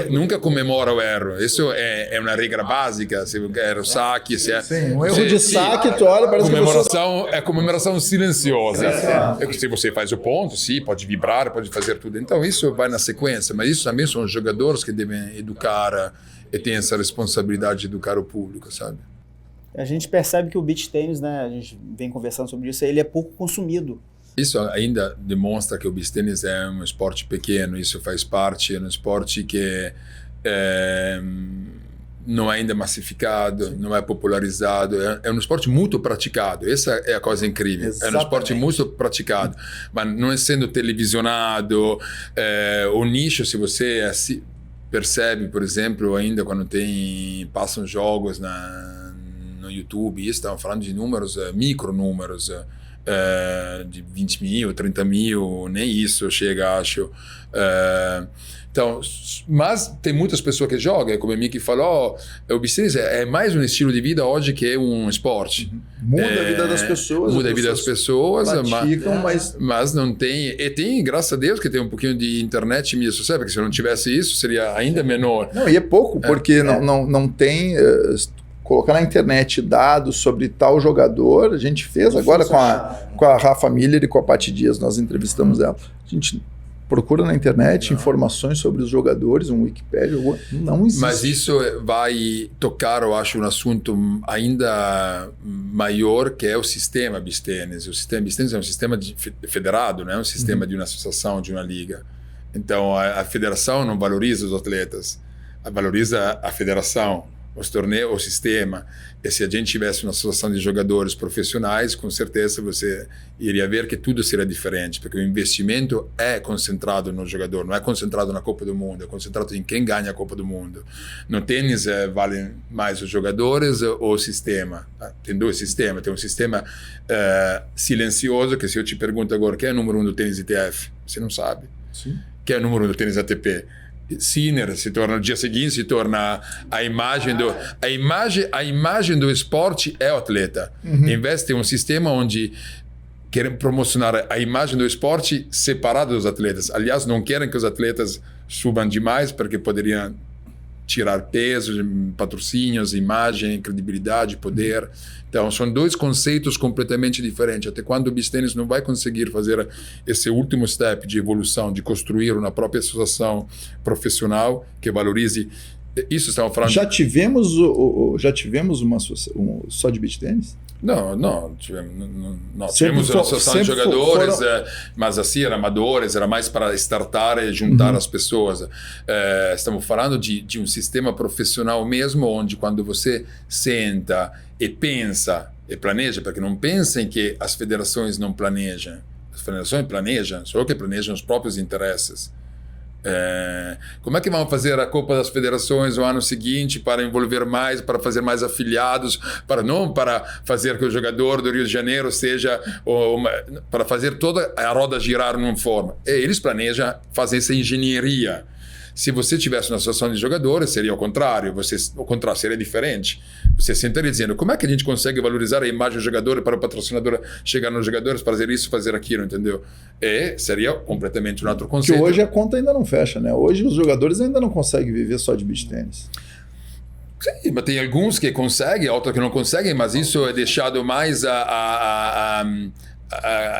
nunca comemora o erro. Isso é uma regra básica. Se era o saque, sim, um erro de saque, tu olha, parece comemoração, é comemoração silenciosa. Se você faz o ponto, sim, pode vibrar, pode fazer tudo. Então isso vai na sequência, mas isso também são os jogadores que devem educar e tem essa responsabilidade de educar o público, sabe? A gente percebe que o beach tennis, né, a gente vem conversando sobre isso, ele é pouco consumido. Isso ainda demonstra que o beach tennis é um esporte pequeno, isso faz parte, é um esporte que não é ainda massificado, sim, não é popularizado, é um esporte muito praticado, essa é a coisa incrível. Exatamente. É um esporte muito praticado, mas não é sendo televisionado, o nicho, se você percebe, por exemplo, ainda quando passam jogos no YouTube, estão falando de números, micronúmeros, de 20 mil, 30 mil, nem isso chega, acho. Então, mas tem muitas pessoas que jogam, como a Miki falou, o beach tennis é mais um estilo de vida hoje que é um esporte. Muda a vida das pessoas. Muda a vida das pessoas, praticam, mas não tem... E tem, graças a Deus, que tem um pouquinho de internet mesmo, sabe? Porque se não tivesse isso, seria ainda menor. Não, e é pouco, porque não tem... colocar na internet dados sobre tal jogador, a gente fez agora com a Rafa Miller e com a Paty Dias, nós entrevistamos ela. A gente procura na internet informações sobre os jogadores, um Wikipedia, não existe. Mas isso vai tocar, eu acho, um assunto ainda maior, que é o sistema beach tennis. O sistema beach tennis é um sistema federado, não é um sistema de uma associação, de uma liga. Então, a federação não valoriza os atletas, valoriza a federação, os torneios, o sistema. E se a gente tivesse uma associação de jogadores profissionais, com certeza você iria ver que tudo seria diferente, porque o investimento é concentrado no jogador, não é concentrado na Copa do Mundo, é concentrado em quem ganha a Copa do Mundo. No tênis vale mais os jogadores ou o sistema. Tem dois sistemas. Tem um sistema silencioso, que se eu te pergunto agora quem é o número 1 do tênis ITF, você não sabe. Sim. Quem é o número 1 do tênis ATP? Sinner, se torna no dia seguinte, se torna a imagem do esporte é o atleta. Em vez de ter um sistema onde querem promocionar a imagem do esporte separado dos atletas. Aliás, não querem que os atletas subam demais, porque poderiam tirar peso, patrocínios, imagem, credibilidade, poder. Então, são dois conceitos completamente diferentes. Até quando o beach tennis não vai conseguir fazer esse último step de evolução, de construir uma própria associação profissional que valorize. Isso estamos falando. Já tivemos uma associação só de beach tennis? Não, tivemos uma associação de jogadores, mas assim, era amadores, era mais para startar e juntar as pessoas. Estamos falando de um sistema profissional mesmo, onde quando você senta e pensa e planeja, porque não pensem que as federações não planejam. As federações planejam, só que planejam os próprios interesses. Como é que vão fazer a Copa das Federações no ano seguinte para envolver mais, para fazer mais afiliados, para fazer que o jogador do Rio de Janeiro seja para fazer toda a roda girar numa forma? Eles planejam fazer essa engenharia. Se você tivesse uma associação de jogadores, seria o contrário, seria diferente. Você sentaria dizendo, como é que a gente consegue valorizar a imagem do jogador para o patrocinador chegar nos jogadores, fazer isso, fazer aquilo, entendeu? Seria completamente um outro conceito. Que hoje a conta ainda não fecha, né? Hoje os jogadores ainda não conseguem viver só de beach tennis. Sim, mas tem alguns que conseguem, outros que não conseguem, mas isso é deixado mais a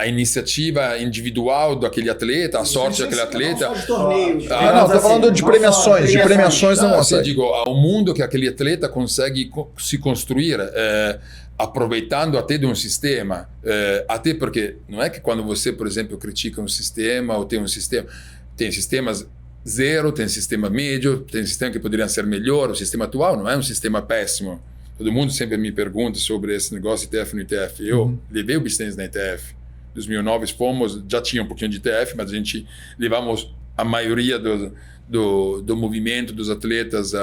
iniciativa individual daquele atleta, a sorte daquele atleta. Não só de torneios. Não, estou falando de premiações. De premiações não consegue. Digo, o mundo que aquele atleta consegue se construir, aproveitando até de um sistema. Até porque não é que quando você, por exemplo, critica um sistema ou tem um sistema, tem sistemas zero, tem sistema médio, tem sistema que poderiam ser melhor. O sistema atual não é um sistema péssimo. Todo mundo sempre me pergunta sobre esse negócio de ITF no ITF. Eu levei o beach tennis na ITF. Em 2009 já tinha um pouquinho de ITF, mas a gente levamos a maioria do movimento dos atletas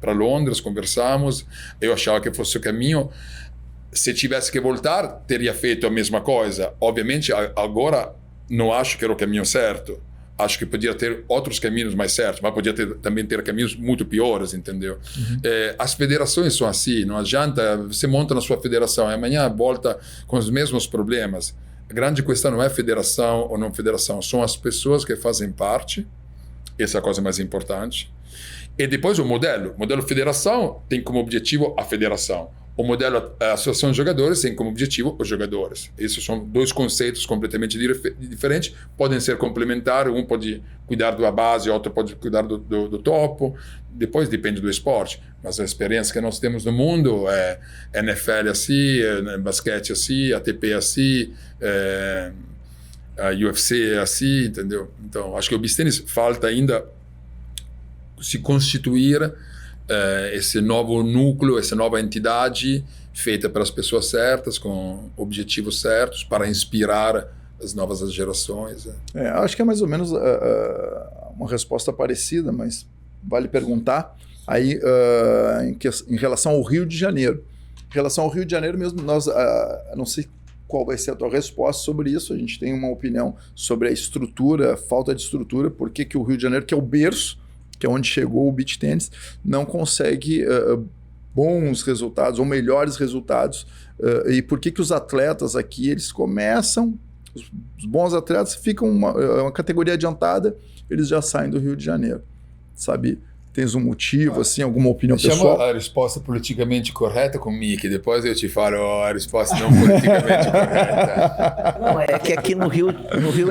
para Londres, conversamos. Eu achava que fosse o caminho. Se tivesse que voltar, teria feito a mesma coisa. Obviamente, agora não acho que era o caminho certo. Acho que podia ter outros caminhos mais certos, mas podia também ter caminhos muito piores, entendeu? As federações são assim, não adianta, você monta na sua federação e amanhã volta com os mesmos problemas. A grande questão não é federação ou não federação, são as pessoas que fazem parte, essa é a coisa mais importante. E depois o modelo federação tem como objetivo a federação. O modelo associação de jogadores tem como objetivo os jogadores. Esses são dois conceitos completamente diferentes, podem ser complementares, um pode cuidar da base, outro pode cuidar do topo, depois depende do esporte. Mas a experiência que nós temos no mundo é NFL assim, basquete assim, ATP assim, a UFC assim, entendeu? Então, acho que o beach tennis falta ainda se constituir esse novo núcleo, essa nova entidade feita pelas pessoas certas, com objetivos certos, para inspirar as novas gerações. Acho que é mais ou menos uma resposta parecida, mas vale perguntar aí em relação ao Rio de Janeiro. Em relação ao Rio de Janeiro mesmo, nós não sei qual vai ser a tua resposta sobre isso, a gente tem uma opinião sobre a estrutura, a falta de estrutura, por que o Rio de Janeiro, que é o berço, que é onde chegou o beach tennis, não consegue bons resultados ou melhores resultados. E por que os atletas aqui, eles começam, os bons atletas ficam uma categoria adiantada, eles já saem do Rio de Janeiro, sabe? Tens um motivo, assim, alguma opinião pessoal? Chama a resposta politicamente correta comigo, que depois eu te falo a resposta não politicamente correta. Não, é que aqui no Rio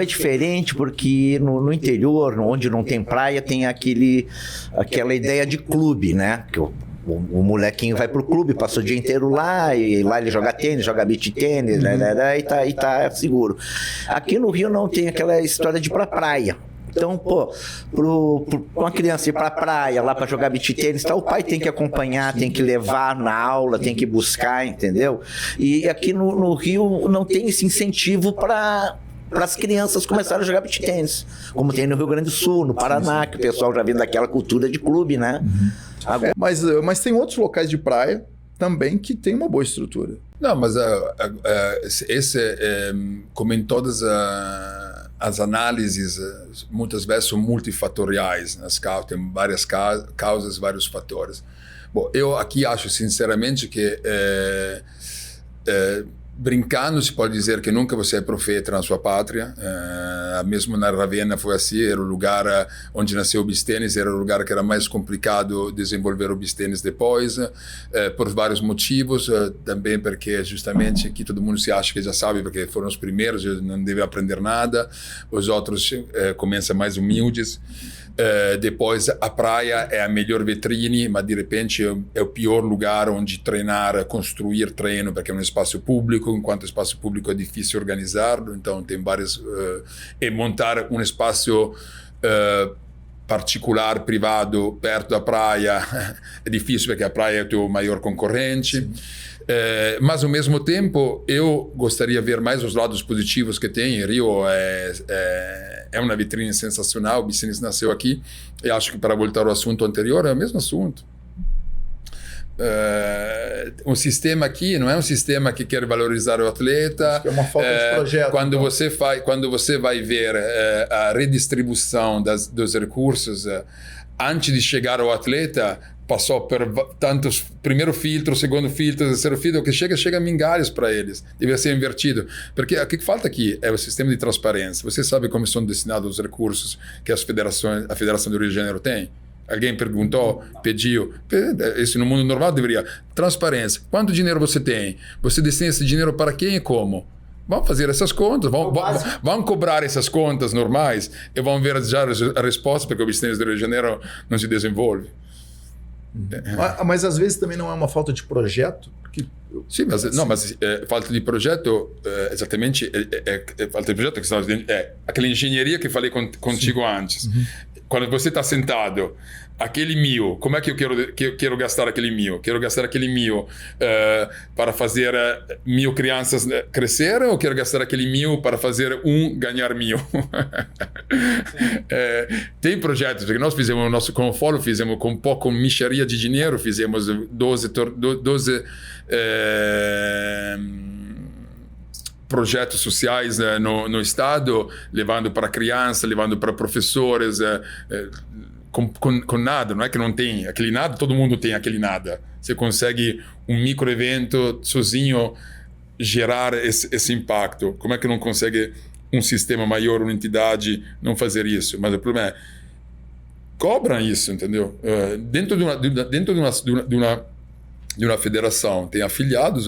é diferente, porque no interior, onde não tem praia, tem aquela ideia de clube, né? Que o molequinho vai pro clube, passa o dia inteiro lá, e lá ele joga tênis, joga beach tênis, e tá seguro. Aqui no Rio não tem aquela história de ir pra praia. Então, uma criança ir pra praia, lá pra jogar beach tênis, o pai tem que acompanhar, tem que levar na aula, tem que buscar, entendeu? E aqui no Rio não tem esse incentivo para as crianças começarem a jogar beach tênis, como tem no Rio Grande do Sul, no Paraná, que o pessoal já vem daquela cultura de clube, né? Mas tem outros locais de praia também que tem uma boa estrutura. Não, mas como em todas as análises, muitas vezes são multifatoriais, tem várias causas, vários fatores. Bom, eu aqui acho sinceramente que brincando, se pode dizer que nunca você é profeta na sua pátria. Mesmo na Ravenna foi assim, era o lugar onde nasceu o beach tennis, era o lugar que era mais complicado desenvolver o beach tennis depois, por vários motivos, também porque justamente aqui todo mundo se acha que já sabe, porque foram os primeiros, não deve aprender nada, os outros começam mais humildes. Depois a praia é a melhor vitrine, mas de repente é o pior lugar onde treinar, construir treino, porque é um espaço público, enquanto espaço público é difícil organizá-lo, então tem vários... e montar um espaço particular, privado, perto da praia, é difícil porque a praia é o teu maior concorrente. Mas ao mesmo tempo eu gostaria de ver mais os lados positivos que tem. Rio é uma vitrine sensacional, o beach tennis nasceu aqui, e acho que, para voltar ao assunto anterior, é o mesmo assunto. O sistema aqui não é um sistema que quer valorizar o atleta. Acho que é uma falta de projeto. Quando você vai ver a redistribuição dos recursos antes de chegar ao atleta, passou por tantos, primeiro filtro, segundo filtro, terceiro filtro, que chega a migalhas para eles. Deve ser invertido. Porque o que falta aqui é o sistema de transparência. Você sabe como são destinados os recursos que a Federação do Rio de Janeiro tem? Alguém perguntou, pediu. Isso no mundo normal deveria. Transparência. Quanto dinheiro você tem? Você destina esse dinheiro para quem e como? Vamos fazer essas contas, vamos cobrar essas contas normais e vamos ver já a resposta, porque o beach tennis do Rio de Janeiro não se desenvolve. Mas às vezes também não é uma falta de projeto? Porque... Sim, mas falta de projeto, exatamente, falta de projeto, aquela engenharia que falei contigo antes. Uhum. Quando você está sentado, aquele 1.000, como é que eu quero gastar aquele 1.000? Quero gastar aquele 1.000 para fazer 1.000 crianças crescer, ou quero gastar aquele 1.000 para fazer ganhar 1.000? Tem projetos, porque nós fizemos o nosso Confolo, fizemos com pouco mixaria de dinheiro, fizemos 12 projetos sociais no estado, levando para crianças, levando para professores, com nada. Não é que não tem aquele nada, todo mundo tem aquele nada. Você consegue um microevento sozinho gerar esse impacto. Como é que não consegue um sistema maior, uma entidade não fazer isso? Mas o problema é, cobram isso, entendeu? Dentro de uma federação tem afiliados,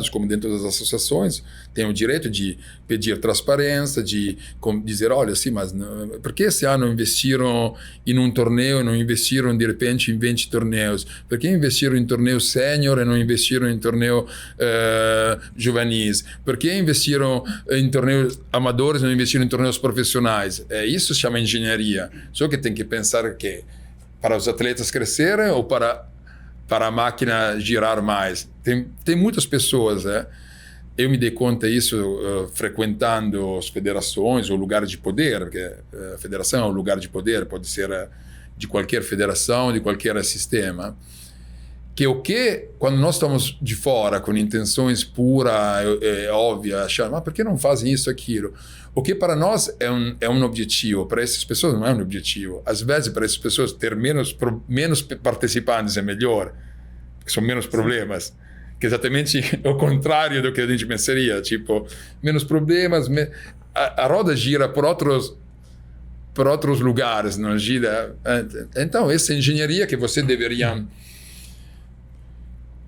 como dentro das associações, tem o direito de pedir transparência, de dizer, olha, sim, mas não, por que esse ano investiram em um torneio e não investiram, de repente, em 20 torneios? Por que investiram em torneio sênior e não investiram em torneio juvenis? Por que investiram em torneios amadores e não investiram em torneios profissionais? Isso se chama engenharia. Só que tem que pensar que para os atletas crescerem ou para a máquina girar mais. Tem muitas pessoas, eu me dei conta disso frequentando as federações, o lugar de poder, porque a federação é um lugar de poder, pode ser de qualquer federação, de qualquer sistema, que quando nós estamos de fora, com intenções puras, óbvias, achando, mas por que não fazem isso, aquilo? O que para nós é um objetivo, para essas pessoas não é um objetivo. Às vezes, para essas pessoas, ter menos participantes é melhor, porque são menos problemas. Que é exatamente o contrário do que a gente pensaria. Tipo, menos problemas, a roda gira por outros lugares, não gira. Então, essa engenharia que você deveria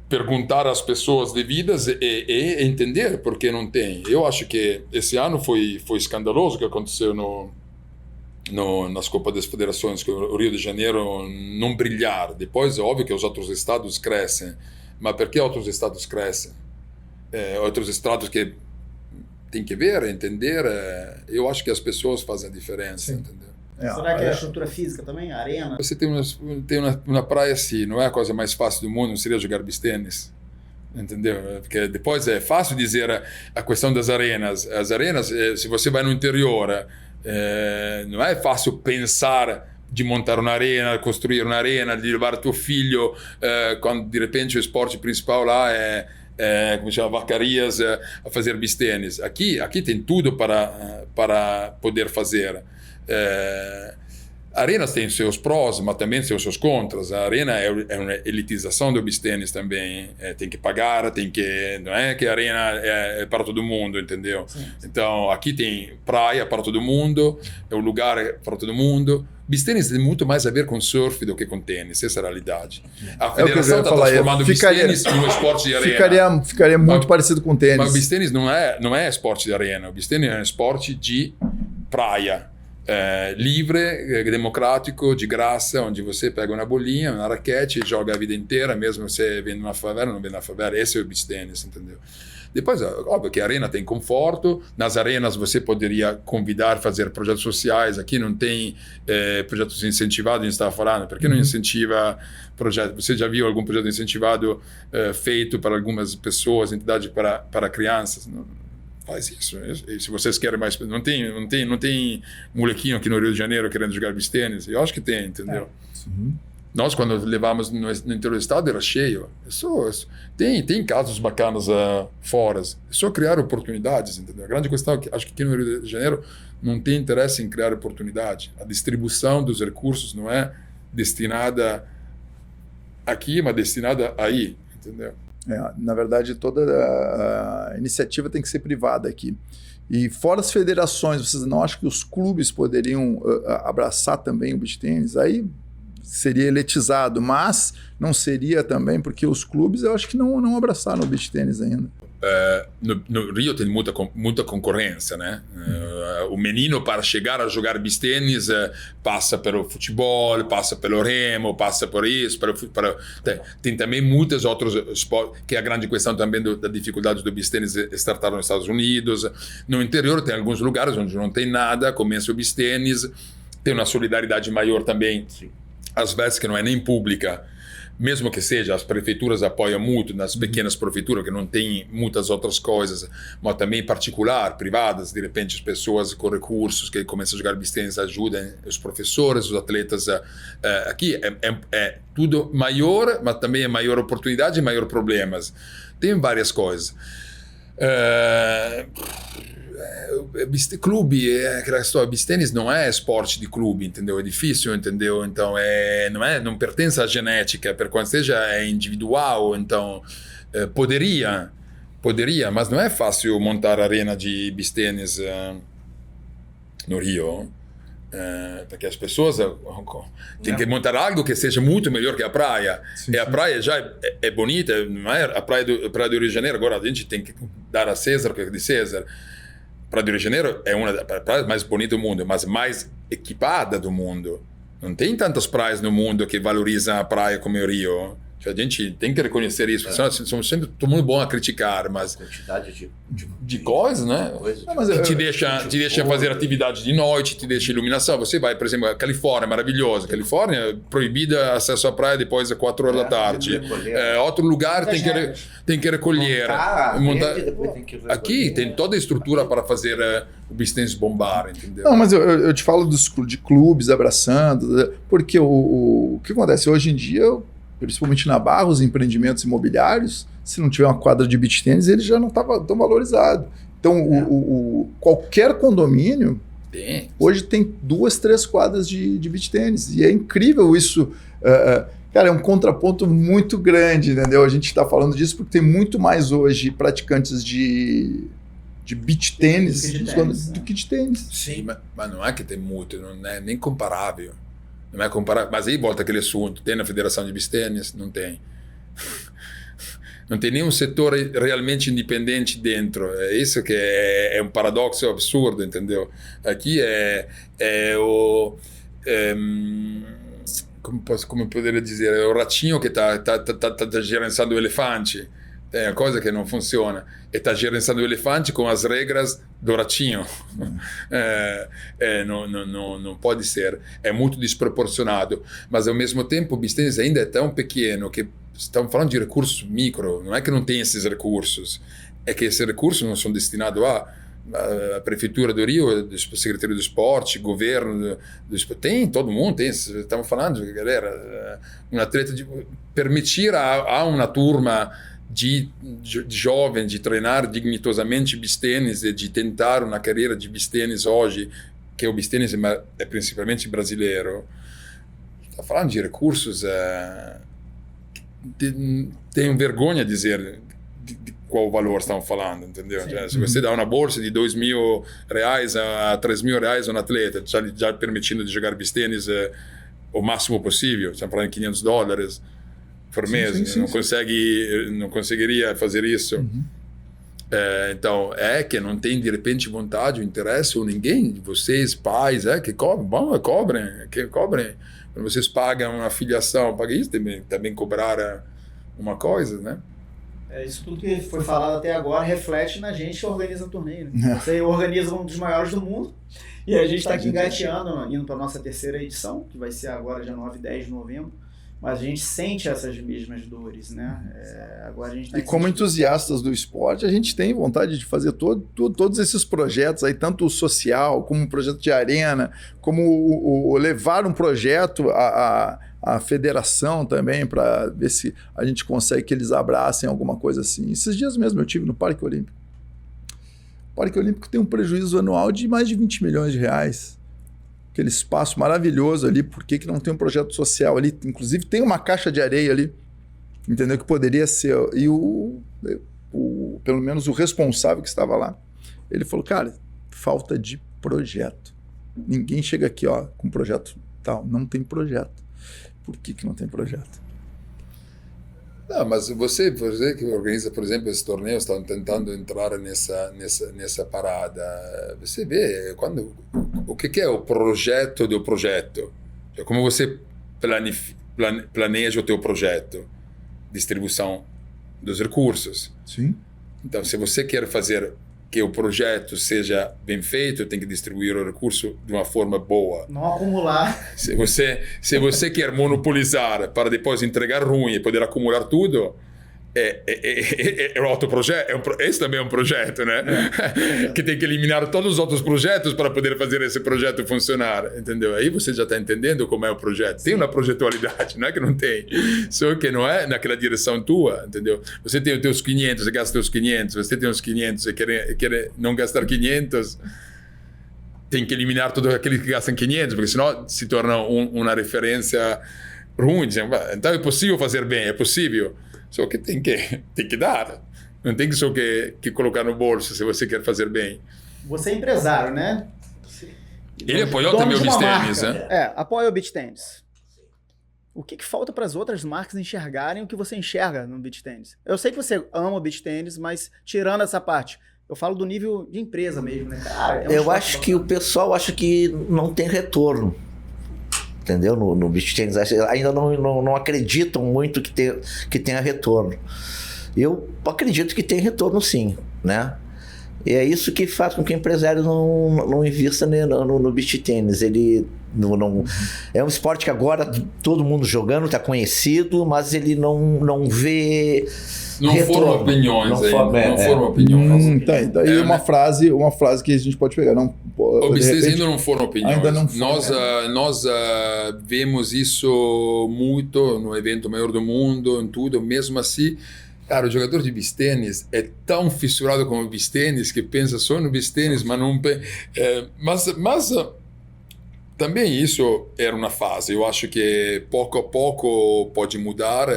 perguntar às pessoas devidas e entender por que não tem. Eu acho que esse ano foi escandaloso o que aconteceu nas Copas das Federações, que o Rio de Janeiro não brilhar. Depois é óbvio que os outros estados crescem, mas por que outros estados crescem? Outros estados que tem que ver, entender. Eu acho que as pessoas fazem a diferença, entendeu? Será que é a estrutura física também? A arena? Você tem uma praia assim, não é a coisa mais fácil do mundo, não seria jogar beach tennis, entendeu? Porque depois é fácil dizer a questão das arenas. As arenas, se você vai no interior, não é fácil pensar de montar uma arena, construir uma arena, de levar teu filho, quando de repente o esporte principal lá como chama, vacarias, a fazer beach tennis. Aqui tem tudo para poder fazer. Arenas tem seus prós, mas também tem seus contras. A arena é uma elitização do beach tennis também. Tem que pagar, não é que a arena é para todo mundo, entendeu? Sim. Então, aqui tem praia para todo mundo, é um lugar para todo mundo. Beach tennis tem muito mais a ver com surf do que com tênis, essa é a realidade. A federação está transformando o beach tennis em um esporte de arena. Ficaria muito parecido com tênis. Mas o beach tennis não é esporte de arena, o beach tennis é um esporte de praia. Livre, democrático, de graça, onde você pega uma bolinha, uma raquete e joga a vida inteira, mesmo você vem numa favela ou não vem na favela. Esse é o beach tennis, entendeu? Depois, óbvio que a arena tem conforto. Nas arenas você poderia convidar, fazer projetos sociais. Aqui não tem projetos incentivados, a gente estava falando. Por que não incentiva projetos? Você já viu algum projeto incentivado feito para algumas pessoas, entidade para crianças? Não, faz isso. E se vocês querem mais... Não tem molequinho aqui no Rio de Janeiro querendo jogar beach tennis? Eu acho que tem, entendeu? Nós, quando levamos no interior do estado, era cheio. Tem casos bacanas fora. É só criar oportunidades, entendeu? A grande questão é que acho que aqui no Rio de Janeiro não tem interesse em criar oportunidade. A distribuição dos recursos não é destinada aqui, mas destinada aí, entendeu? Na verdade, toda a iniciativa tem que ser privada aqui. E fora as federações, vocês não acham que os clubes poderiam abraçar também o beach tennis? Aí seria elitizado, mas não seria também, porque os clubes eu acho que não abraçaram o beach tennis ainda. No Rio tem muita concorrência, né? O menino, para chegar a jogar beach tennis, passa pelo futebol, passa pelo remo, passa por isso. Tem também muitos outros esportes, que é a grande questão também da dificuldade do beach tennis startar nos Estados Unidos. No interior tem alguns lugares onde não tem nada, começa o beach tennis, tem uma solidariedade maior também. Sim. Às vezes que não é nem pública, mesmo que seja, as prefeituras apoiam muito nas pequenas prefeituras, que não tem muitas outras coisas, mas também particular, privadas, de repente as pessoas com recursos que começam a jogar beach tennis ajudam os professores, os atletas. Aqui é tudo maior, mas também é maior oportunidade e maior problemas. Tem várias coisas. Clube, aquela história, beach tennis não é esporte de clube, entendeu? É difícil, entendeu? Então não pertence à genética, per quanto seja é individual, então poderia, mas não é fácil montar arena de beach tennis no Rio, porque as pessoas têm que montar algo que seja muito melhor que a praia. Sim, a praia já é bonita, não é? A praia do Rio de Janeiro, agora a gente tem que dar a César o que é de César. Praia do Rio de Janeiro é uma das praias mais bonitas do mundo, mas mais equipada do mundo. Não tem tantas praias no mundo que valorizam a praia como o Rio. A gente tem que reconhecer isso. Somos sempre todo mundo bom a criticar, mas quantidade de coisas, né? Que te deixa fazer atividade de noite, te deixa iluminação. Você vai, por exemplo, a Califórnia, maravilhosa. Califórnia, proibida acesso à praia depois das 4 horas da tarde. Outro lugar tem que recolher. Aqui tem toda a estrutura para fazer o beach tennis bombar, entendeu? Não, mas eu te falo de clubes abraçando, porque o que acontece hoje em dia, principalmente na Barra, os empreendimentos imobiliários, se não tiver uma quadra de beach tennis, ele já não estava tão valorizado. Então, qualquer condomínio hoje tem 2, 3 quadras de beach tennis. E é incrível isso. Cara, é um contraponto muito grande, entendeu? A gente está falando disso porque tem muito mais hoje praticantes de beach tennis do que de tênis. Sim, mas não é que tem muito, não é nem comparável. Não é comparável. Mas aí volta aquele assunto. Tem na Federação de Beach Tennis? Não tem. Não tem nenhum setor realmente independente dentro. É isso que é um paradoxo absurdo, entendeu? Aqui como eu poderia dizer, é o ratinho que está gerenciando o elefante. É a coisa que não funciona. E está gerenciando o elefante com as regras do ratinho. Não pode ser. É muito desproporcionado. Mas, ao mesmo tempo, o beach tennis ainda é tão pequeno que estamos falando de recursos micro. Não é que não tem esses recursos. É que esses recursos não são destinados a Prefeitura do Rio, Secretaria do Esporte, governo do esporte. Tem, todo mundo tem. Estamos falando, galera, uma treta de permitir a uma turma de jovem, de treinar dignitosamente beach tennis e de tentar uma carreira de beach tennis hoje que o business tennis é principalmente brasileiro, está falando de recursos, tenho vergonha de dizer de qual valor estão falando, entendeu? Cioè, se você dá uma bolsa de R$2.000 a R$3.000 a um atleta, já permitindo de jogar beach tennis o máximo possível, estamos falando de $500 por mês, não conseguiria fazer isso. Então, que não tem de repente vontade ou interesse, ou ninguém de vocês, pais, que cobrem. Quando vocês pagam uma filiação, paga isso, também cobrar uma coisa, né? Isso tudo que foi falado até agora reflete na gente que organiza torneio. Né? Você organiza um dos maiores do mundo e a gente está aqui engateando, indo para a nossa terceira edição, que vai ser agora dia 9 e 10 de novembro. Mas a gente sente essas mesmas dores, né? Agora a gente tá como entusiastas do esporte, a gente tem vontade de fazer todos esses projetos aí, tanto o social, como o projeto de arena, como o levar um projeto à federação também, para ver se a gente consegue que eles abracem alguma coisa assim. Esses dias mesmo eu estive no Parque Olímpico. O Parque Olímpico tem um prejuízo anual de mais de R$20 milhões. Aquele espaço maravilhoso ali, por que não tem um projeto social ali? Inclusive tem uma caixa de areia ali, entendeu? Que poderia ser. E pelo menos o responsável que estava lá, ele falou, cara, falta de projeto. Ninguém chega aqui, com projeto tal. Não tem projeto. Por que não tem projeto? Não, mas você que organiza, por exemplo, esse torneio, estão tentando entrar nessa parada. Você vê o que é o projeto do projeto. Cioè, como você planeja o teu projeto, distribuição dos recursos. Sim. Então, se você quer fazer que o projeto seja bem feito, tem que distribuir o recurso de uma forma boa. Não acumular. Se você quer monopolizar para depois entregar ruim e poder acumular tudo, é um outro projeto. Esse também é um projeto, né? Que tem que eliminar todos os outros projetos para poder fazer esse projeto funcionar, entendeu? Aí você já está entendendo como é o projeto. Tem uma projetualidade, não é que não tem. Só que não é naquela direção tua, entendeu? Você tem os teus 500, você gasta os 500. Você tem os 500 e quer não gastar 500, tem que eliminar todos aqueles que gastam 500, porque senão se torna uma referência ruim. Então é possível fazer bem, é possível. Só que tem que dar. Não tem só que colocar no bolso se você quer fazer bem. Você é empresário, né? Ele apoiou também o beach tennis, né? Apoia o beach tennis. O que falta para as outras marcas enxergarem o que você enxerga no beach tennis? Eu sei que você ama o beach tennis, mas tirando essa parte, eu falo do nível de empresa mesmo, né? Cara, eu acho que o pessoal acha que não tem retorno. Entendeu? No beach tennis ainda não acreditam muito que tenha retorno. Eu acredito que tem retorno sim, né? E é isso que faz com que o empresário não invista no beach tennis. Ele não é um esporte que agora todo mundo jogando, está conhecido, mas ele não vê. Não foram opiniões não ainda. Não foram opiniões. Daí uma frase que a gente pode pegar. Vocês ainda não foram opiniões. Ainda não foram. Nós vemos isso muito no evento maior do mundo, em tudo. Mesmo assim, cara, o jogador de beach tennis é tão fissurado como o beach tennis que pensa só no beach tennis, mas não... Mas também isso era uma fase. Eu acho que pouco a pouco pode mudar.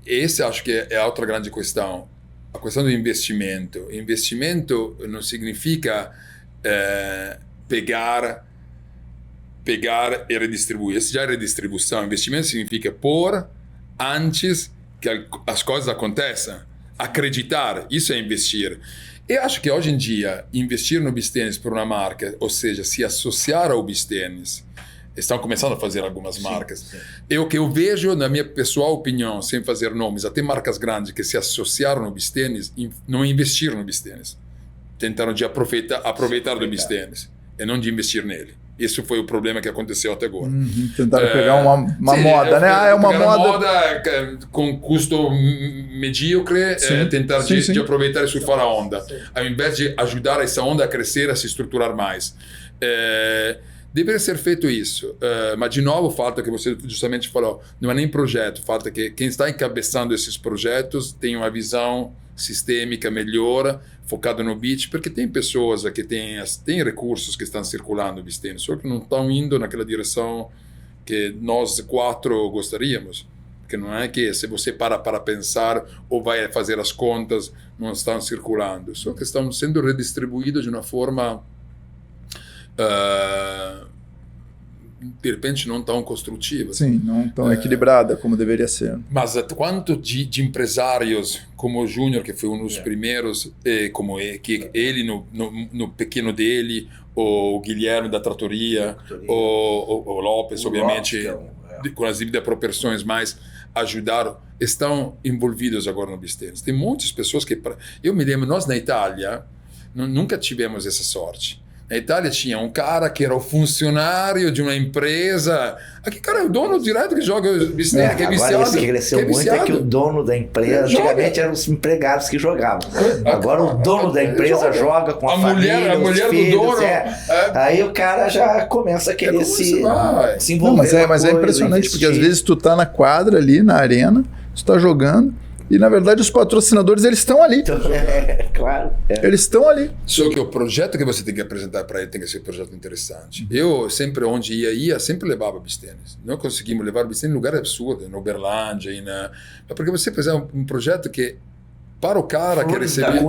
Essa acho que é a outra grande questão, a questão do investimento. Investimento não significa pegar e redistribuir. Isso já é redistribuição. Investimento significa pôr antes que as coisas aconteçam, acreditar. Isso é investir. Eu acho que hoje em dia investir no beach tennis por uma marca, ou seja, se associar ao beach tennis, estão começando a fazer algumas marcas. Sim. É o que eu vejo, na minha pessoal opinião, sem fazer nomes, até marcas grandes que se associaram no beach tennis, não investiram no beach tennis. Tentaram de aproveitar do beach tennis e não de investir nele. Esse foi o problema que aconteceu até agora. Tentaram pegar uma moda, né? É uma moda com custo medíocre, tentar de aproveitar e surfar a onda, ao invés de ajudar essa onda a crescer, a se estruturar mais. Deveria ser feito isso, mas de novo falta que você justamente falou, não é nem projeto, falta que quem está encabeçando esses projetos tenha uma visão sistêmica melhor, focado no beach, porque tem pessoas que têm recursos que estão circulando no beach tennis, só que não estão indo naquela direção que nós 4 gostaríamos. Porque não é que se você para pensar ou vai fazer as contas, não estão circulando, só que estão sendo redistribuídos de uma forma de repente não tão construtiva. Sim, não tão equilibrada como deveria ser. Mas quanto de empresários como o Júnior, que foi um dos primeiros, como que ele no pequeno dele, o Guilherme da Trattoria, o Lopes, obviamente, com as devidas proporções, mas ajudaram, estão envolvidos agora no beach tennis. Tem muitas pessoas que... Eu me lembro, nós na Itália nunca tivemos essa sorte. Na Itália tinha um cara que era o funcionário de uma empresa. Aqui, cara, é o dono direto que joga beach tennis, que é viciado. Agora, isso que cresceu muito é que o dono da empresa, antigamente eram os empregados que jogavam. Agora o dono da empresa joga com a família, a mulher filhos, do dono. Aí o cara já começa a querer se envolver. Não, mas é impressionante, porque às vezes tu tá na quadra ali, na arena, tu tá jogando, e na verdade os patrocinadores, eles estão ali. Claro. Eles estão ali. Só que o projeto que você tem que apresentar para ele tem que ser um projeto interessante. Eu sempre, onde ia, sempre levava beach tennis. Não conseguimos levar beach tennis em lugar absurdo, na Uberlândia, porque você fizer um projeto que para o cara que recebeu...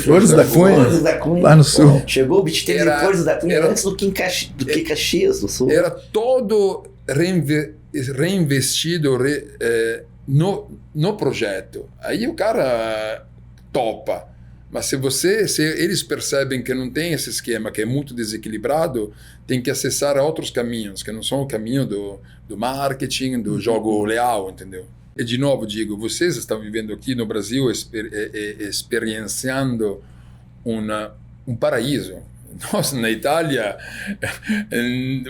Flores da Cunha, lá no sul. Chegou o beach tennis em Flores da Cunha antes do que Caxias do Sul. Era todo reinvestido no projeto. Aí o cara topa. Mas se eles percebem que não tem esse esquema, que é muito desequilibrado, tem que acessar outros caminhos, que não são o caminho do marketing, do jogo leal, entendeu? E de novo digo, vocês estão vivendo aqui no Brasil experienciando um paraíso. Nós, na Itália,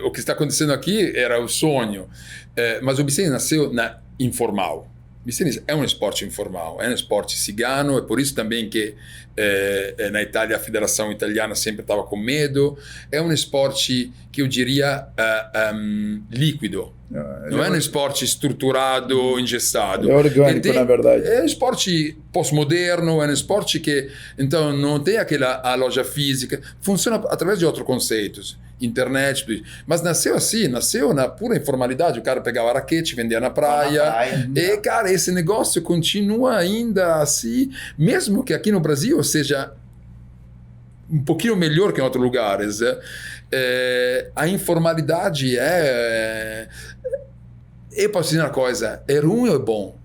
o que está acontecendo aqui era o sonho. Mas o beach tennis nasceu informal. O beach tennis é um esporte informal, é um esporte cigano, é por isso também que na Itália a Federação Italiana sempre estava com medo. É um esporte que eu diria líquido. Não é um esporte estruturado, engessado. É orgânico, na verdade. É um esporte pós-moderno, é um esporte que então não tem a loja física, funciona através de outros conceitos, internet, mas nasceu assim, nasceu na pura informalidade. O cara pegava a raquete, vendia na praia, e cara, esse negócio continua ainda assim, mesmo que aqui no Brasil seja um pouquinho melhor que em outros lugares. A informalidade eu posso dizer uma coisa, é ruim ou é bom?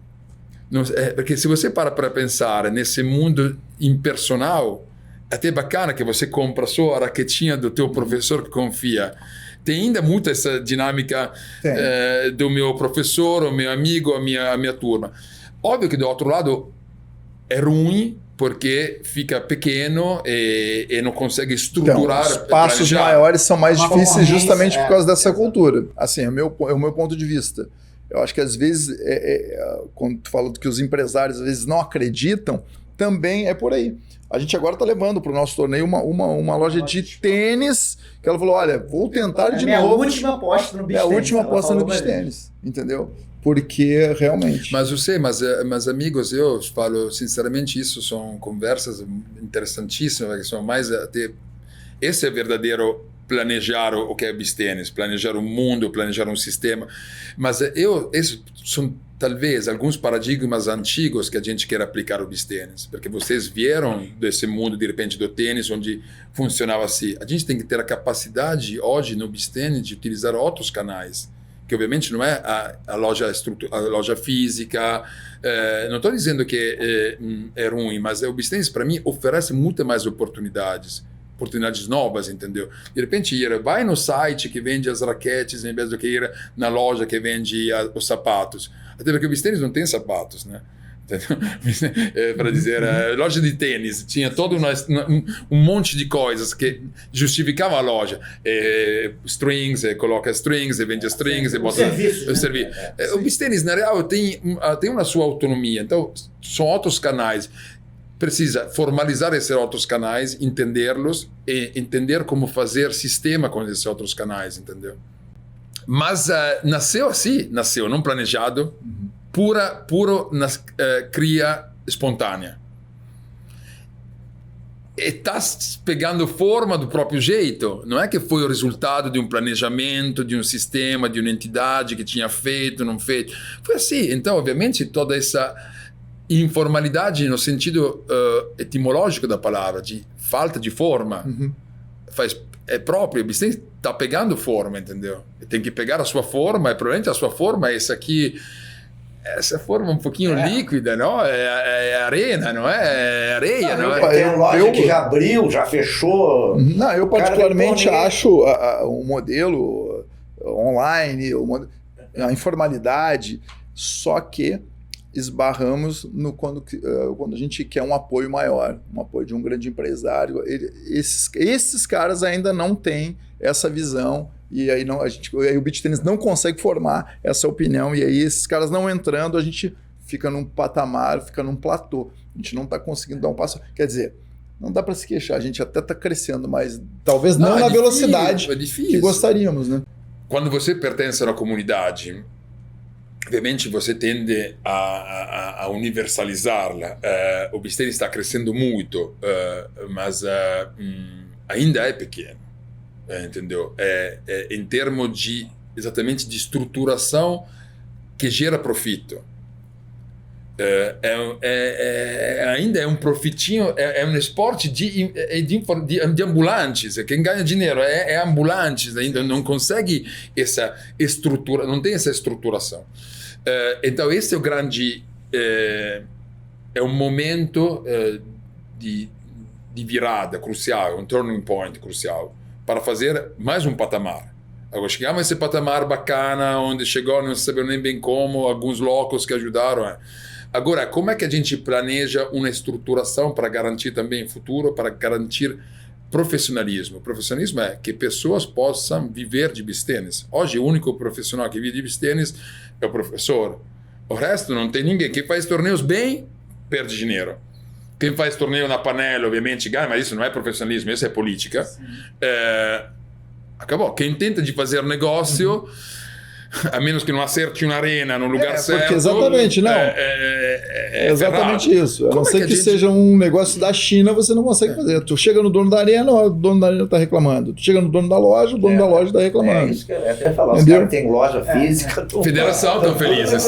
Porque se você para pensar nesse mundo impersonal, é até bacana que você compra só a raquetinha do teu professor que confia. Tem ainda muito essa dinâmica do meu professor, o meu amigo, a minha turma. Óbvio que do outro lado é ruim, porque fica pequeno e não consegue estruturar. Então, os passos maiores são mais difíceis justamente por causa dessa cultura. Assim, é o meu ponto de vista. Eu acho que às vezes, quando tu fala que os empresários às vezes não acreditam, também é por aí. A gente agora está levando para o nosso torneio uma loja de tênis, que ela falou, olha, vou tentar de novo. É a última aposta no beach tennis. É a última aposta no beach tennis, entendeu? Porque realmente... Mas eu sei, mas amigos, eu falo sinceramente, isso são conversas interessantíssimas, que são mais até... Esse é verdadeiro planejar o que é beach tennis, planejar o mundo, planejar um sistema. Mas esses são talvez alguns paradigmas antigos que a gente quer aplicar ao beach tennis, porque vocês vieram desse mundo, de repente, do tênis, onde funcionava assim. A gente tem que ter a capacidade, hoje, no beach tennis, de utilizar outros canais, que obviamente não é a loja física. Não estou dizendo que é ruim, mas o beach tennis, para mim, oferece muitas mais oportunidades novas, entendeu? De repente, vai no site que vende as raquetes, em vez do que ir na loja que vende os sapatos. Até porque o beach tennis não tem sapatos, né? Para dizer, loja de tênis tinha todo um monte de coisas que justificavam a loja. Strings, coloca strings, vende strings, bota o serviço. O beach tennis, na real, tem uma sua autonomia. Então, são outros canais. Precisa formalizar esses outros canais, entendê-los e entender como fazer sistema com esses outros canais, entendeu? Mas nasceu assim, não planejado, puro cria espontânea. está pegando forma do próprio jeito. Não é que foi o resultado de um planejamento, de um sistema, de uma entidade que tinha feito, não feito. Foi assim. Então, obviamente, toda essa informalidade no sentido etimológico da palavra, de falta de forma, é próprio. O business está pegando forma, entendeu? Tem que pegar a sua forma, e provavelmente a sua forma é essa aqui. Essa forma um pouquinho líquida, não? É arena, não é? É areia, não é? Tem uma loja que já abriu, já fechou. Não, eu particularmente acho o modelo online, a informalidade, só que esbarramos quando a gente quer um apoio maior, um apoio de um grande empresário. Esses caras ainda não têm essa visão. E aí, aí o beach tennis não consegue formar essa opinião, e aí esses caras não entrando, a gente fica num patamar, fica num platô. A gente não está conseguindo dar um passo. Quer dizer, não dá para se queixar, a gente até está crescendo, mas talvez não na velocidade que gostaríamos, né? Quando você pertence a uma comunidade, obviamente você tende a universalizá-la. O beach tennis está crescendo muito, mas ainda é pequeno. Entendeu? Em termos de exatamente de estruturação que gera profito. Ainda é um profitinho, é um esporte de ambulantes. Quem ganha dinheiro é ambulantes, ainda não consegue essa estrutura, não tem essa estruturação. Então esse é o grande, é um momento de virada crucial, um turning point crucial, para fazer mais um patamar. Agora chegamos a esse patamar bacana, onde chegou, não sabia nem bem como, alguns loucos que ajudaram. Agora, como é que a gente planeja uma estruturação para garantir também futuro, para garantir profissionalismo? Profissionalismo é que pessoas possam viver de beach tennis. Hoje, o único profissional que vive de beach tennis é o professor. O resto não tem ninguém. Quem faz torneios bem, perde dinheiro. Quem faz torneio na panela, obviamente, ganha, mas isso não é profissionalismo, isso é política. Acabou. Quem tenta de fazer negócio, a menos que não acerte uma arena no lugar certo... Porque exatamente, não. É exatamente errado. Isso. A não ser que seja um negócio da China, você não consegue fazer. Tu chega no dono da arena, o dono da arena está reclamando. Tu chega no dono da loja, o dono da loja está reclamando. É isso que eu ia até falar. Os caras têm loja física. Federação estão felizes.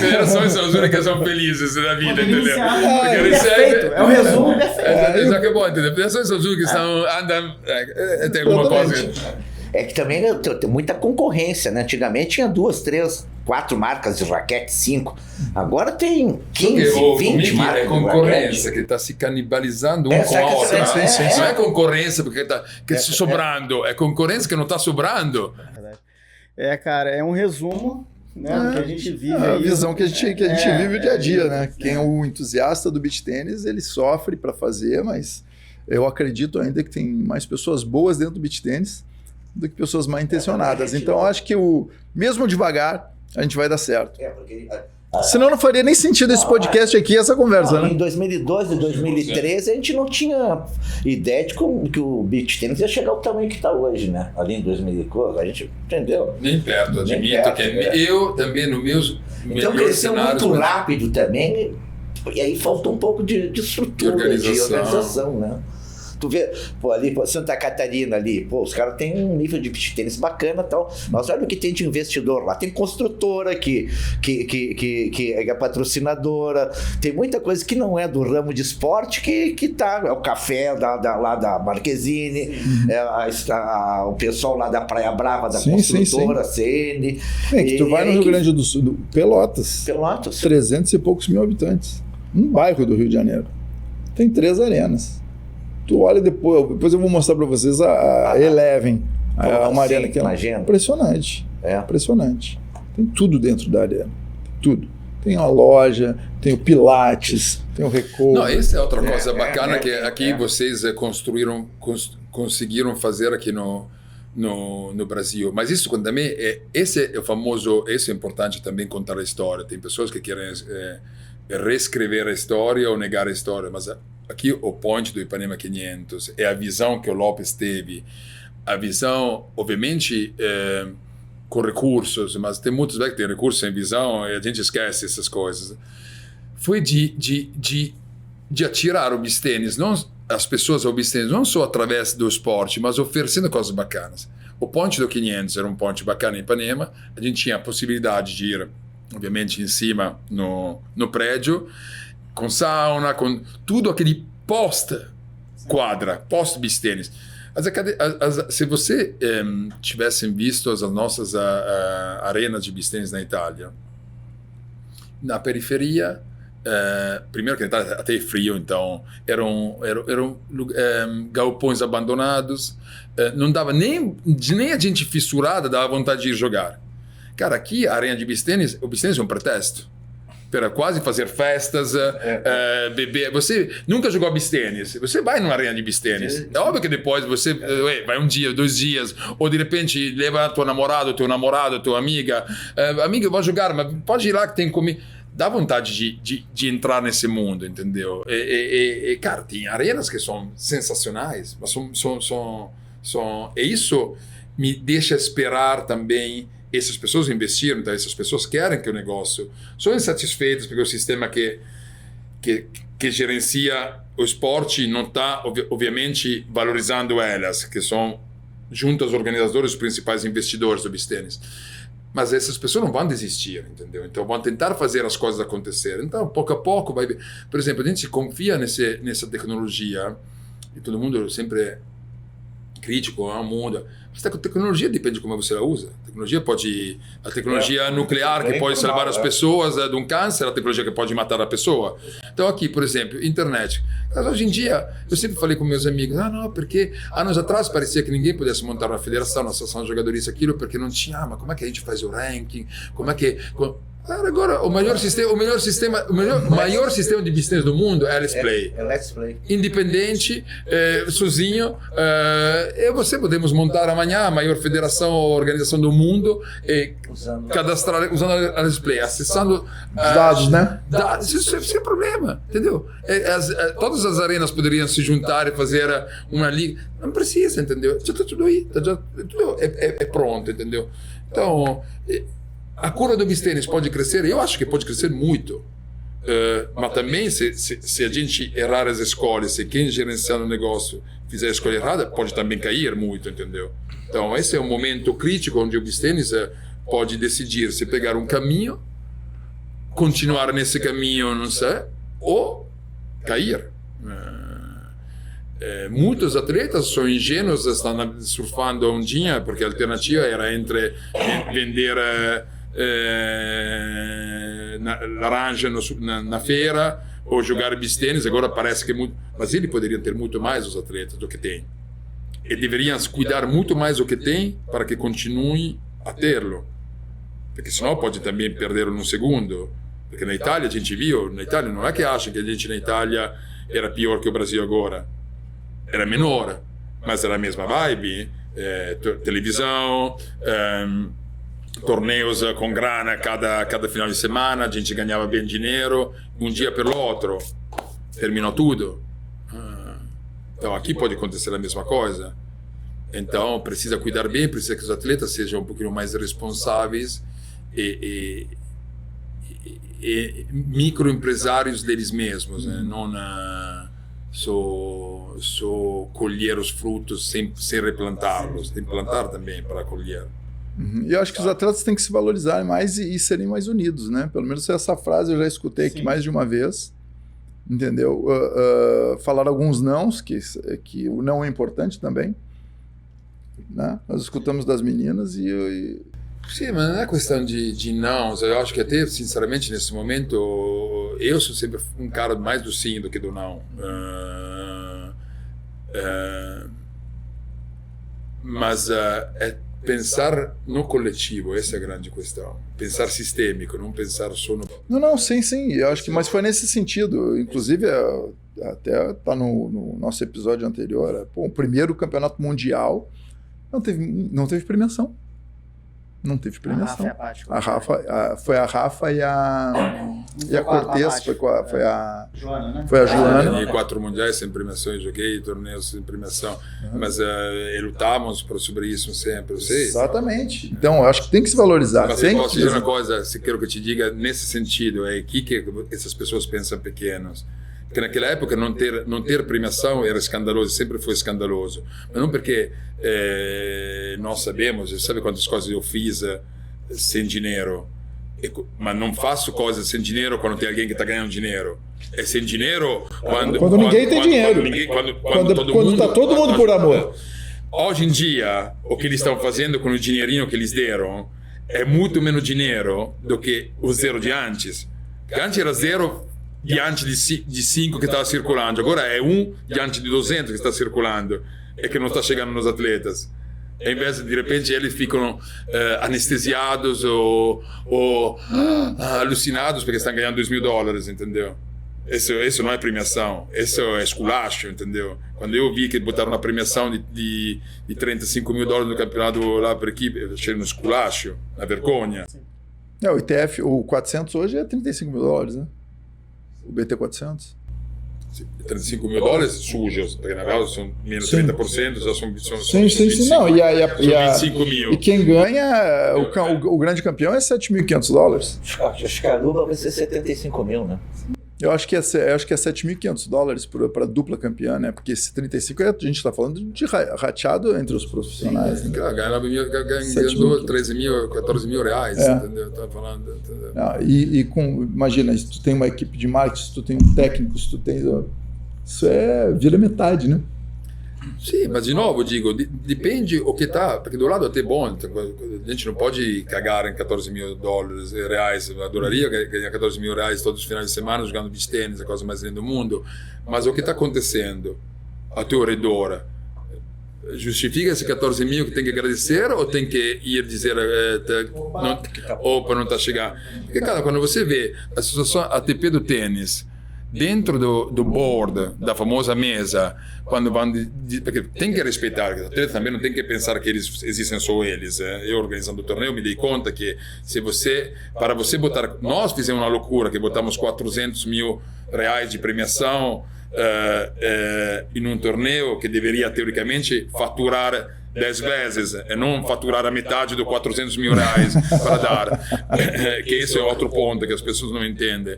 Federações são as únicas que são felizes na vida, entendeu? É o resumo perfeito. Isso acabou, entendeu? Federações são as únicas que andam... Tem alguma coisa... É que também tem muita concorrência, né? Antigamente tinha 2, 3, 4 marcas de raquete, 5. Agora tem 15, 20 marcas. É concorrência que está se canibalizando um com a outra. Não é concorrência porque está sobrando, é concorrência que não está sobrando. Cara, é um resumo, né, que a gente vive. A visão que a gente vive o dia a dia, né? Quem é o entusiasta do beach tennis, ele sofre para fazer, mas eu acredito ainda que tem mais pessoas boas dentro do beach tennis do que pessoas mal intencionadas. Então, eu acho que mesmo devagar, a gente vai dar certo. Senão não faria nem sentido esse podcast aqui, essa conversa, né? Em 2012 e 2013, a gente não tinha ideia de que o beach tennis ia chegar ao tamanho que está hoje, né? Ali em 2014, a gente entendeu. Nem perto, admito que eu também, no meus então, cresceu muito rápido também, e aí faltou um pouco de estrutura, de organização, né? Tu vê, ali, Santa Catarina ali, os caras têm um nível de beach tennis bacana e tal, mas olha o que tem de investidor lá, tem construtora que é patrocinadora, tem muita coisa que não é do ramo de esporte que tá, é o café lá da Marquezine, o pessoal lá da Praia Brava, da construtora, CN. Que tu vai no Rio Grande do Sul, Pelotas, 300 e poucos mil habitantes, um bairro do Rio de Janeiro, tem 3 arenas. Tu olha depois eu vou mostrar para vocês a Eleven, uma arena que é impressionante. Impressionante. Tem tudo dentro da arena. Tudo. Tem a loja, tem o Pilates, tem o Recovery. Não, essa é outra coisa bacana que aqui vocês conseguiram fazer aqui no Brasil. Mas isso também esse é o famoso, esse é importante também contar a história. Tem pessoas que querem reescrever a história ou negar a história, mas aqui o point do Ipanema 500 é a visão que o Lopes teve, a visão, obviamente, com recursos, mas tem muitos que têm recursos sem visão e a gente esquece essas coisas. Foi de de atirar o beach tennis, as pessoas ao beach tennis, não só através do esporte, mas oferecendo coisas bacanas. O ponte do 500 era um ponte bacana em Ipanema, a gente tinha a possibilidade de ir, obviamente, em cima no prédio, com sauna, com tudo aquele pós-quadra, pós-beach tennis. Se você tivessem visto as nossas arenas de beach tennis na Itália, na periferia, primeiro que na Itália até é frio, então eram galpões abandonados, não dava nem a gente fissurada dava vontade de ir jogar. Cara, aqui a arena de beach tennis, o beach tennis é um pretexto para quase fazer festas, beber. Você nunca jogou beach tennis, você vai numa arena de beach tennis. É óbvio que depois você vai um dia, 2 dias, ou de repente leva a tua namorada, teu namorado, tua amiga. Amiga, eu vou jogar, mas pode ir lá que tem comida. Dá vontade de entrar nesse mundo, entendeu? Cara, tem arenas que são sensacionais, mas e isso me deixa esperar também. Essas pessoas investiram, então essas pessoas querem que o negócio... São insatisfeitas porque o sistema que gerencia o esporte não está, obviamente, valorizando elas, que são, junto aos organizadores, os principais investidores do beach tennis. Mas essas pessoas não vão desistir, entendeu? Então vão tentar fazer as coisas acontecerem. Então, pouco a pouco, vai... Por exemplo, a gente confia nessa tecnologia, e todo mundo sempre é crítico ao mundo. Mas a tecnologia depende de como você a usa. A tecnologia nuclear que pode salvar as pessoas de um câncer, a tecnologia que pode matar a pessoa. Então aqui, por exemplo, internet. Mas hoje em dia, eu sempre falei com meus amigos, não, porque anos atrás parecia que ninguém pudesse montar uma federação, uma associação de jogadores, aquilo, porque não tinha, mas como é que a gente faz o ranking? Como é que... Agora, o maior sistema de beach tennis do mundo é Let's Play. Let's Play. Independente, sozinho. Eu e você podemos montar amanhã a maior federação ou organização do mundo e cadastrar usando a Let's Play, acessando os dados, né? Dados, isso sem problema, entendeu? Todas as arenas poderiam se juntar e fazer uma liga. Não precisa, entendeu? Já está tudo aí, tudo é pronto, entendeu? Então... A curva do beach tennis pode crescer? Eu acho que pode crescer muito. Mas também, se a gente errar as escolhas, se quem gerenciar o negócio fizer a escolha errada, pode também cair muito, entendeu? Então, esse é um momento crítico onde o beach tennis pode decidir se pegar um caminho, continuar nesse caminho, não sei, ou cair. Muitos atletas são ingênuos, estão surfando a ondinha, porque a alternativa era entre vender... laranja na feira ou jogar beach tennis. Agora parece que mas ele poderia ter muito mais os atletas do que tem, e deveriam cuidar muito mais do que tem para que continue a tê-lo, porque senão pode também perder num segundo. Porque na Itália a gente viu, na Itália não é que acham que a gente na Itália era pior que o Brasil agora, era menor, mas era a mesma vibe, televisão, torneios com grana cada final de semana, a gente ganhava bem dinheiro, um dia pelo outro, terminou tudo. Então aqui pode acontecer a mesma coisa. Então precisa cuidar bem, precisa que os atletas sejam um pouquinho mais responsáveis e microempresários deles mesmos, né? Não só colher os frutos sem replantá-los, tem que plantar também para colher. E eu acho que os atletas têm que se valorizar mais e serem mais unidos, né? Pelo menos essa frase eu já escutei aqui mais de uma vez, entendeu? Falaram alguns nãos, que o não é importante também, né? Nós escutamos das meninas e... Sim, mas não é questão de não. Eu acho que até, sinceramente, nesse momento, eu sou sempre um cara mais do sim do que do não. Mas pensar no coletivo, essa é a grande questão. Pensar sistêmico, não pensar só no... Não, sim. Eu acho que, mas foi nesse sentido. Inclusive, até está no nosso episódio anterior, o primeiro campeonato mundial não teve premiação. Não teve premiação. Foi a Rafa e a Cortez, foi a Joana, né? Foi a Joana. E 4 mundiais sem premiação, eu joguei torneios sem premiação. Mas lutávamos sobre isso sempre, eu sei. Exatamente. Então, eu acho que tem que se valorizar. Mas eu posso dizer uma coisa, se quero que eu te diga, nesse sentido, que essas pessoas pensam pequenos. Porque naquela época não ter premiação era escandaloso, sempre foi escandaloso. Mas não porque nós sabemos, sabe quantas coisas eu fiz sem dinheiro? Mas não faço coisas sem dinheiro quando tem alguém que está ganhando dinheiro. É sem dinheiro quando ninguém tem dinheiro. Quando está todo mundo por amor. Hoje em dia, o que eles estão fazendo com o dinheirinho que eles deram é muito menos dinheiro do que o zero de antes. Porque antes era zero diante de 5 que estava circulando, agora é 1 diante de 200 que está circulando e que não está chegando nos atletas. E invece de repente eles ficam anestesiados ou alucinados porque estão ganhando $2.000, entendeu? Isso não é premiação, isso é esculacho, entendeu? Quando eu vi que botaram uma premiação de $35.000 no campeonato lá para equipe, eu achei um esculacho, uma vergonha. O ITF, o 400 hoje é $35.000, né? O BT 400. $35.000 sujos, porque na verdade são menos 30%, já são sim. Não, 25 mil. E quem ganha, o grande campeão é $7.500. Acho que a Aruba vai ser 75 mil, né? Eu acho que é $7.500 para dupla campeã, né? Porque esse 35 a gente está falando de rateado entre os profissionais. Sim, né? Ganhou 13 mil, 14 mil reais, entendeu? Tá falando, entendeu? Imagina, se tu tem uma equipe de marketing, se tu tem um técnico, se tu tem... Isso vira metade, né? Sim, mas de novo, digo, depende o que tá, porque do lado até bom, a gente não pode cagar em $14.000 reais, eu adoraria ganhar $14.000 todos os finais de semana jogando beach tennis, a coisa mais linda do mundo, mas o que está acontecendo ao teu redor, justifica esse 14 mil que tem que agradecer ou tem que ir dizer opa, não está chegando? Porque cara, quando você vê a situação ATP do tênis dentro do board, da famosa mesa, quando vão porque tem que respeitar, os atletas também não tem que pensar que eles existem só eles. Eu organizando o torneio me dei conta que para você botar, nós fizemos uma loucura que botamos $400 mil de premiação em um torneio que deveria teoricamente faturar 10 vezes e não faturar a metade do $400 mil para dar, que esse é outro ponto que as pessoas não entendem,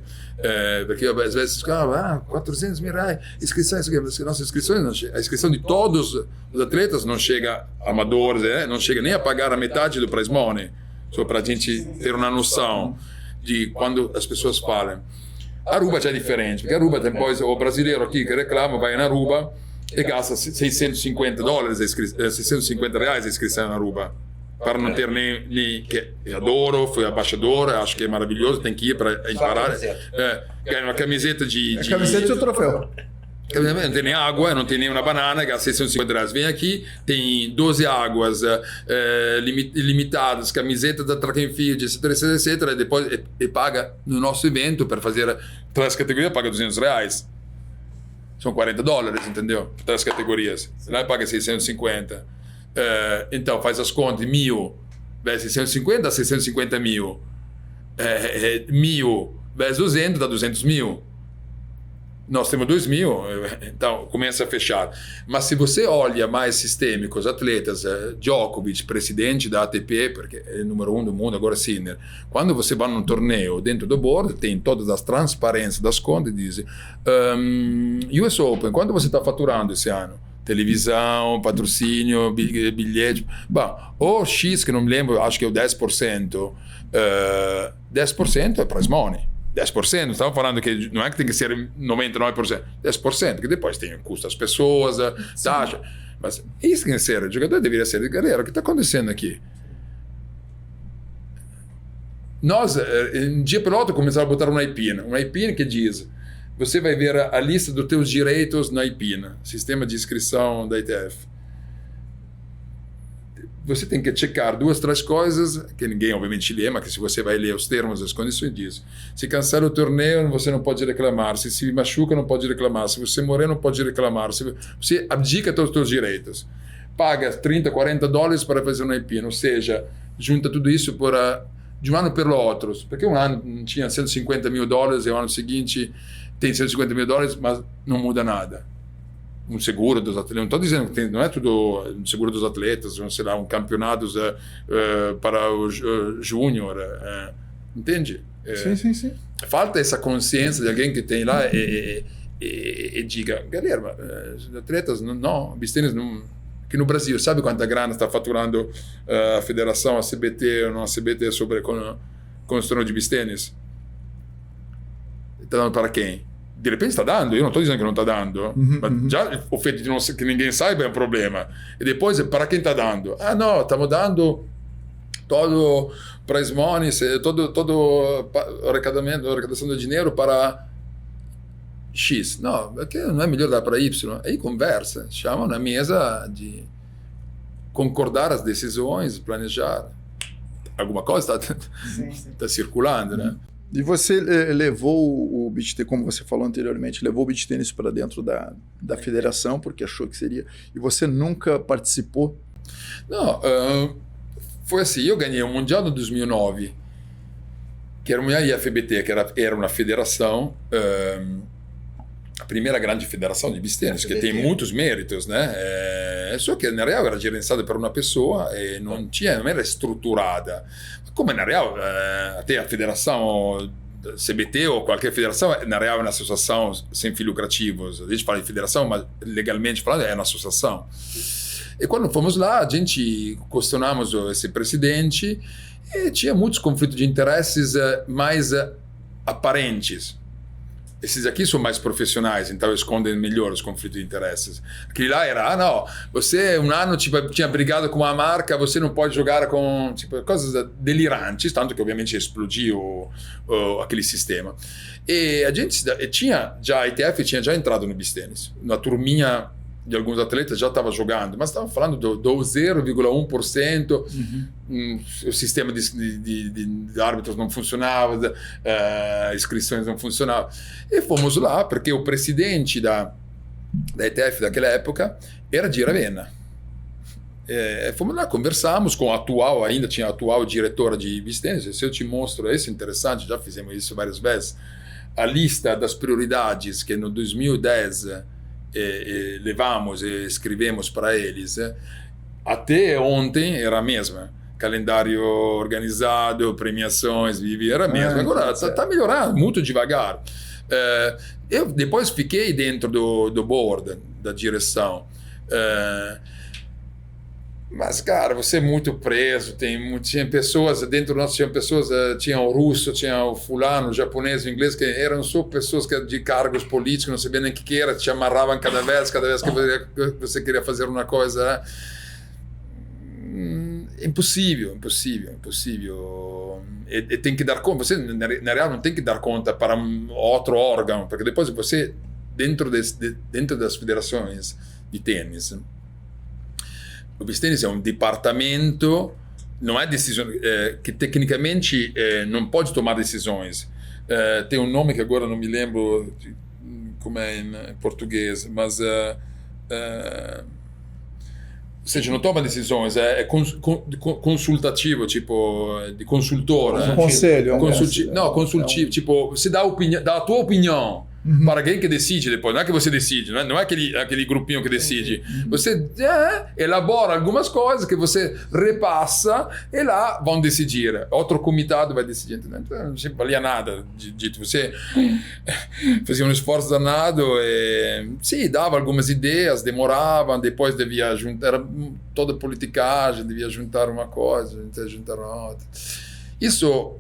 porque às vezes $400 mil, inscrições, nossas inscrições, a inscrição de todos os atletas não chega, amadores, não chega nem a pagar a metade do prize money, só para a gente ter uma noção de quando as pessoas falam. Aruba já é diferente, porque Aruba depois o brasileiro aqui que reclama vai na Aruba e gasta $650, R$650 a inscrição na Aruba, para não ter nem que eu adoro, fui embaixador, acho que é maravilhoso, tem que ir para parar. Ganha uma camiseta A camiseta e o troféu. Não tem nem água, não tem nem uma banana, gasta $650. Vem aqui, tem 12 águas limitadas, camisetas da track and field, etc. E depois paga no nosso evento para fazer 3 categorias, paga $200. São $40, entendeu? 3 categorias. Lá paga 650. Então, faz as contas, 1.000 vezes 650 dá 650 mil. 1.000 vezes 200 dá 200 mil. Nós temos 2.000, então começa a fechar. Mas se você olha mais sistêmicos, atletas, Djokovic, presidente da ATP, porque é o número 1 do mundo, agora Sinner, quando você vai num torneio dentro do board, tem todas as transparências das contas e diz US Open, quanto você está faturando esse ano? Televisão, patrocínio, bilhete. Bom, o X, que não me lembro, acho que é o 10%. 10% é prize money. 10%, estava falando que não é que tem que ser 99%, 10%, que depois tem o custo das pessoas, a taxa. Mas isso tem que ser, o jogador deveria ser, galera, o que está acontecendo aqui? Nós, um dia pelo outro, começamos a botar uma IPIN que diz, você vai ver a lista dos teus direitos na IPIN, Sistema de Inscrição da ITF. Você tem que checar 2, 3 coisas, que ninguém obviamente lê, mas que se você vai ler os termos, as condições diz. Se cancela o torneio, você não pode reclamar. Se machuca, não pode reclamar. Se você morrer, não pode reclamar. Se você abdica todos os seus direitos. Paga $30, $40 para fazer uma IPIN, ou seja, junta tudo isso de um ano pelo outro. Porque um ano tinha $150 mil e o ano seguinte tem $150 mil, mas não muda nada. Um seguro dos atletas, não estou dizendo que não é tudo um seguro dos atletas, sei lá, um campeonato para o júnior, entende? Sim. Falta essa consciência de alguém que tem lá e e diga, galera, os atletas, não, Bistênis não... Aqui no Brasil, sabe quanta grana está faturando a federação, a CBT ou não a CBT com o torneio de Bistênis? Está dando para quem? De repente está dando, eu não estou dizendo que não está dando, mas já o feito de não, que ninguém saiba é um problema. E depois, para quem está dando? Ah, não, estamos dando todo prize money, todo arrecadação de dinheiro para X. Não, porque não é melhor dar para Y. Aí conversa, chama na mesa de concordar as decisões, planejar. Alguma coisa está circulando, né? E você levou o beach tennis, como você falou anteriormente, levou o beach tennis para dentro da federação porque achou que seria. E você nunca participou? Não, foi assim, eu ganhei o Mundial em 2009, que era uma IFBT, que era uma federação, a primeira grande federação de beach tennis, que tem muitos méritos, né? Só que na real era gerenciada por uma pessoa e não era estruturada. Como na real, até a federação CBT ou qualquer federação, na real é uma associação sem fins lucrativos. A gente fala de federação, mas legalmente falando é uma associação. E quando fomos lá, a gente questionamos esse presidente e tinha muitos conflitos de interesses mais aparentes. Esses aqui são mais profissionais, então escondem melhor os conflitos de interesses. Aquele lá era, não, você um ano tinha brigado com uma marca, você não pode jogar com coisas delirantes, tanto que obviamente explodiu aquele sistema. E a gente a ITF tinha já entrado no beach tennis, na turminha de alguns atletas já estava jogando, mas estava falando do 0,1%, o sistema de árbitros não funcionava, inscrições não funcionavam. E fomos lá, porque o presidente da ETF daquela época era de Ravenna. Fomos lá, conversamos com ainda tinha a atual diretora de beach tennis. Se eu te mostro, isso é interessante, já fizemos isso várias vezes, a lista das prioridades que no 2010 levamos e escrevemos para eles, até ontem era a mesma. Calendário organizado, premiações, era a mesma. Agora está melhorando, muito devagar. Eu depois fiquei dentro do board, da direção. Mas, cara, você é muito preso, tinha pessoas, dentro do nosso tinha o russo, tinha o fulano, o japonês, o inglês, que eram só pessoas de cargos políticos, não sabiam nem o que era, te amarravam cada vez que você queria fazer uma coisa. Impossível. E tem que dar conta, você na real não tem que dar conta para outro órgão, porque depois você, dentro das federações de tênis, o beach tennis é um departamento, não é decisão, que tecnicamente não pode tomar decisões. Tem um nome que agora não me lembro como é em português, mas ou seja, não toma decisões, é consultativo, tipo de consultor. Um conselho. Consultivo, tipo, você dá a tua opinião. Para alguém que decide depois, não é que você decide, não é aquele grupinho que decide. Você elabora algumas coisas que você repassa e lá vão decidir. Outro comitado vai decidir. Não valia nada. Você fazia um esforço danado e sim, dava algumas ideias, demoravam, depois devia juntar, era toda politicagem, devia juntar uma coisa, juntar outra. Isso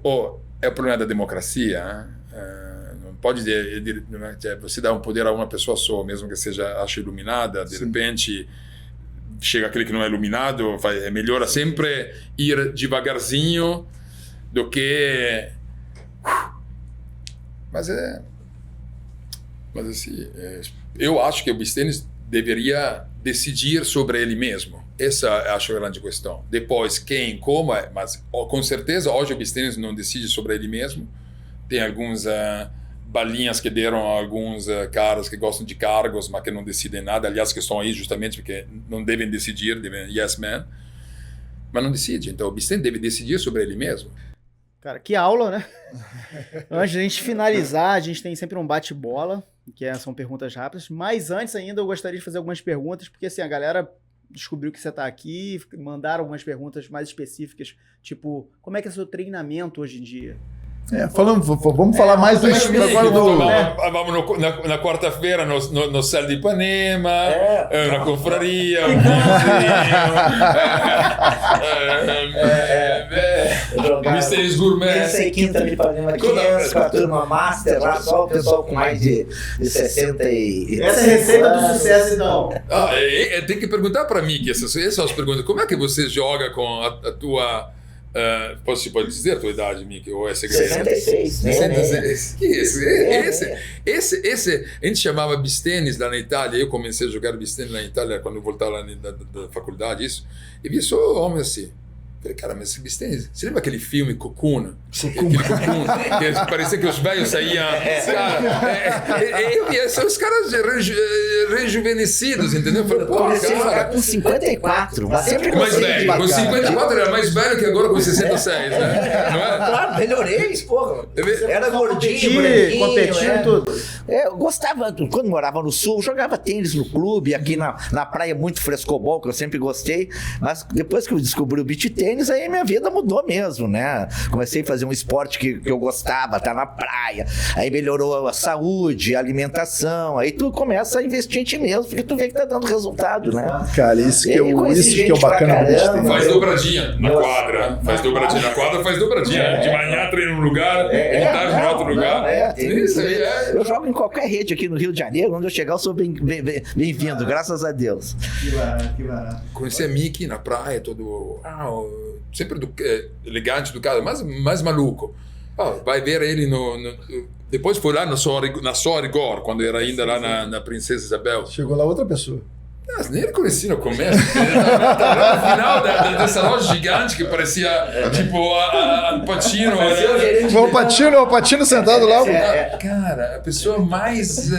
é o problema da democracia, pode você dar um poder a uma pessoa só, mesmo que seja ache iluminada, de repente chega aquele que não é iluminado, é melhor sempre ir devagarzinho do que mas assim, eu acho que o beach tennis deveria decidir sobre ele mesmo. Essa acho a grande questão. Depois quem, como, mas com certeza hoje o beach tennis não decide sobre ele mesmo. Tem alguns balinhas que deram a alguns caras que gostam de cargos, mas que não decidem nada. Aliás, que estão aí justamente porque não devem decidir, devem yes man, mas não decide. Então o beach tennis deve decidir sobre ele mesmo. Cara, que aula, né? Antes de a gente finalizar, a gente tem sempre um bate-bola, que são perguntas rápidas, mas antes ainda eu gostaria de fazer algumas perguntas, porque assim, a galera descobriu que você está aqui, mandaram algumas perguntas mais específicas, tipo, como é que é o seu treinamento hoje em dia? Vamos falar mais do agora do... Vamos na quarta-feira no Céu de Ipanema, na confraria, um vinhozinho, Mistérios Gourmet. Terça e quinta de Ipanema 500, com a turma Master, lá só o pessoal com mais de 60 e... Essa é a receita do sucesso, então. Tem que perguntar para mim, que essas são as perguntas. Como é que você joga com a tua... pode dizer a tua idade, Mickey? Ou é segredo? 66. 66. Que esse a gente chamava bistênis lá na Itália. Eu comecei a jogar bistênis lá na Itália quando eu voltava lá da faculdade, isso. E vi só homem assim. Falei, cara, mas esse bistênis... Você lembra aquele filme Cocoon? Aquele Cocoon, que parecia que os velhos saíam... Eu via os caras rejuvenescidos, entendeu? Falei, pô, Comecei a jogar cara... com 54. Mas sempre Mais gostei de velho. Com 54 era mais velho que agora com 66, né? Não é? Claro, melhorei, porra. Era gordinho, Competir e tudo. Eu gostava, quando morava no sul, jogava tênis no clube, aqui na praia muito frescobol, que eu sempre gostei, mas depois que eu descobri o beach tênis, aí minha vida mudou mesmo, né? Comecei a fazer um esporte que eu gostava, tá na praia, aí melhorou a saúde, a alimentação, aí tu começa a investir em ti mesmo, porque tu vê que tá dando resultado, né? Cara, isso que é o bacana do beach tênis. Faz dobradinha na quadra. Faz dobradinha na quadra, faz dobradinha. De manhã treina num lugar, de tarde em outro lugar. Isso aí Eu jogo em qualquer rede aqui no Rio de Janeiro, onde eu chegar eu sou bem-vindo, graças a Deus. Que barato. Conheci a Mickey na praia, todo... sempre elegante, educado, mais maluco. Vai ver ele depois foi lá na Sorigor, quando era ainda lá na Princesa Isabel. Chegou lá outra pessoa. Nem ele conheci no começo. Tava no final dessa loja gigante que parecia tipo Al Pacino. O Pacino sentado lá. Cara, a pessoa mais...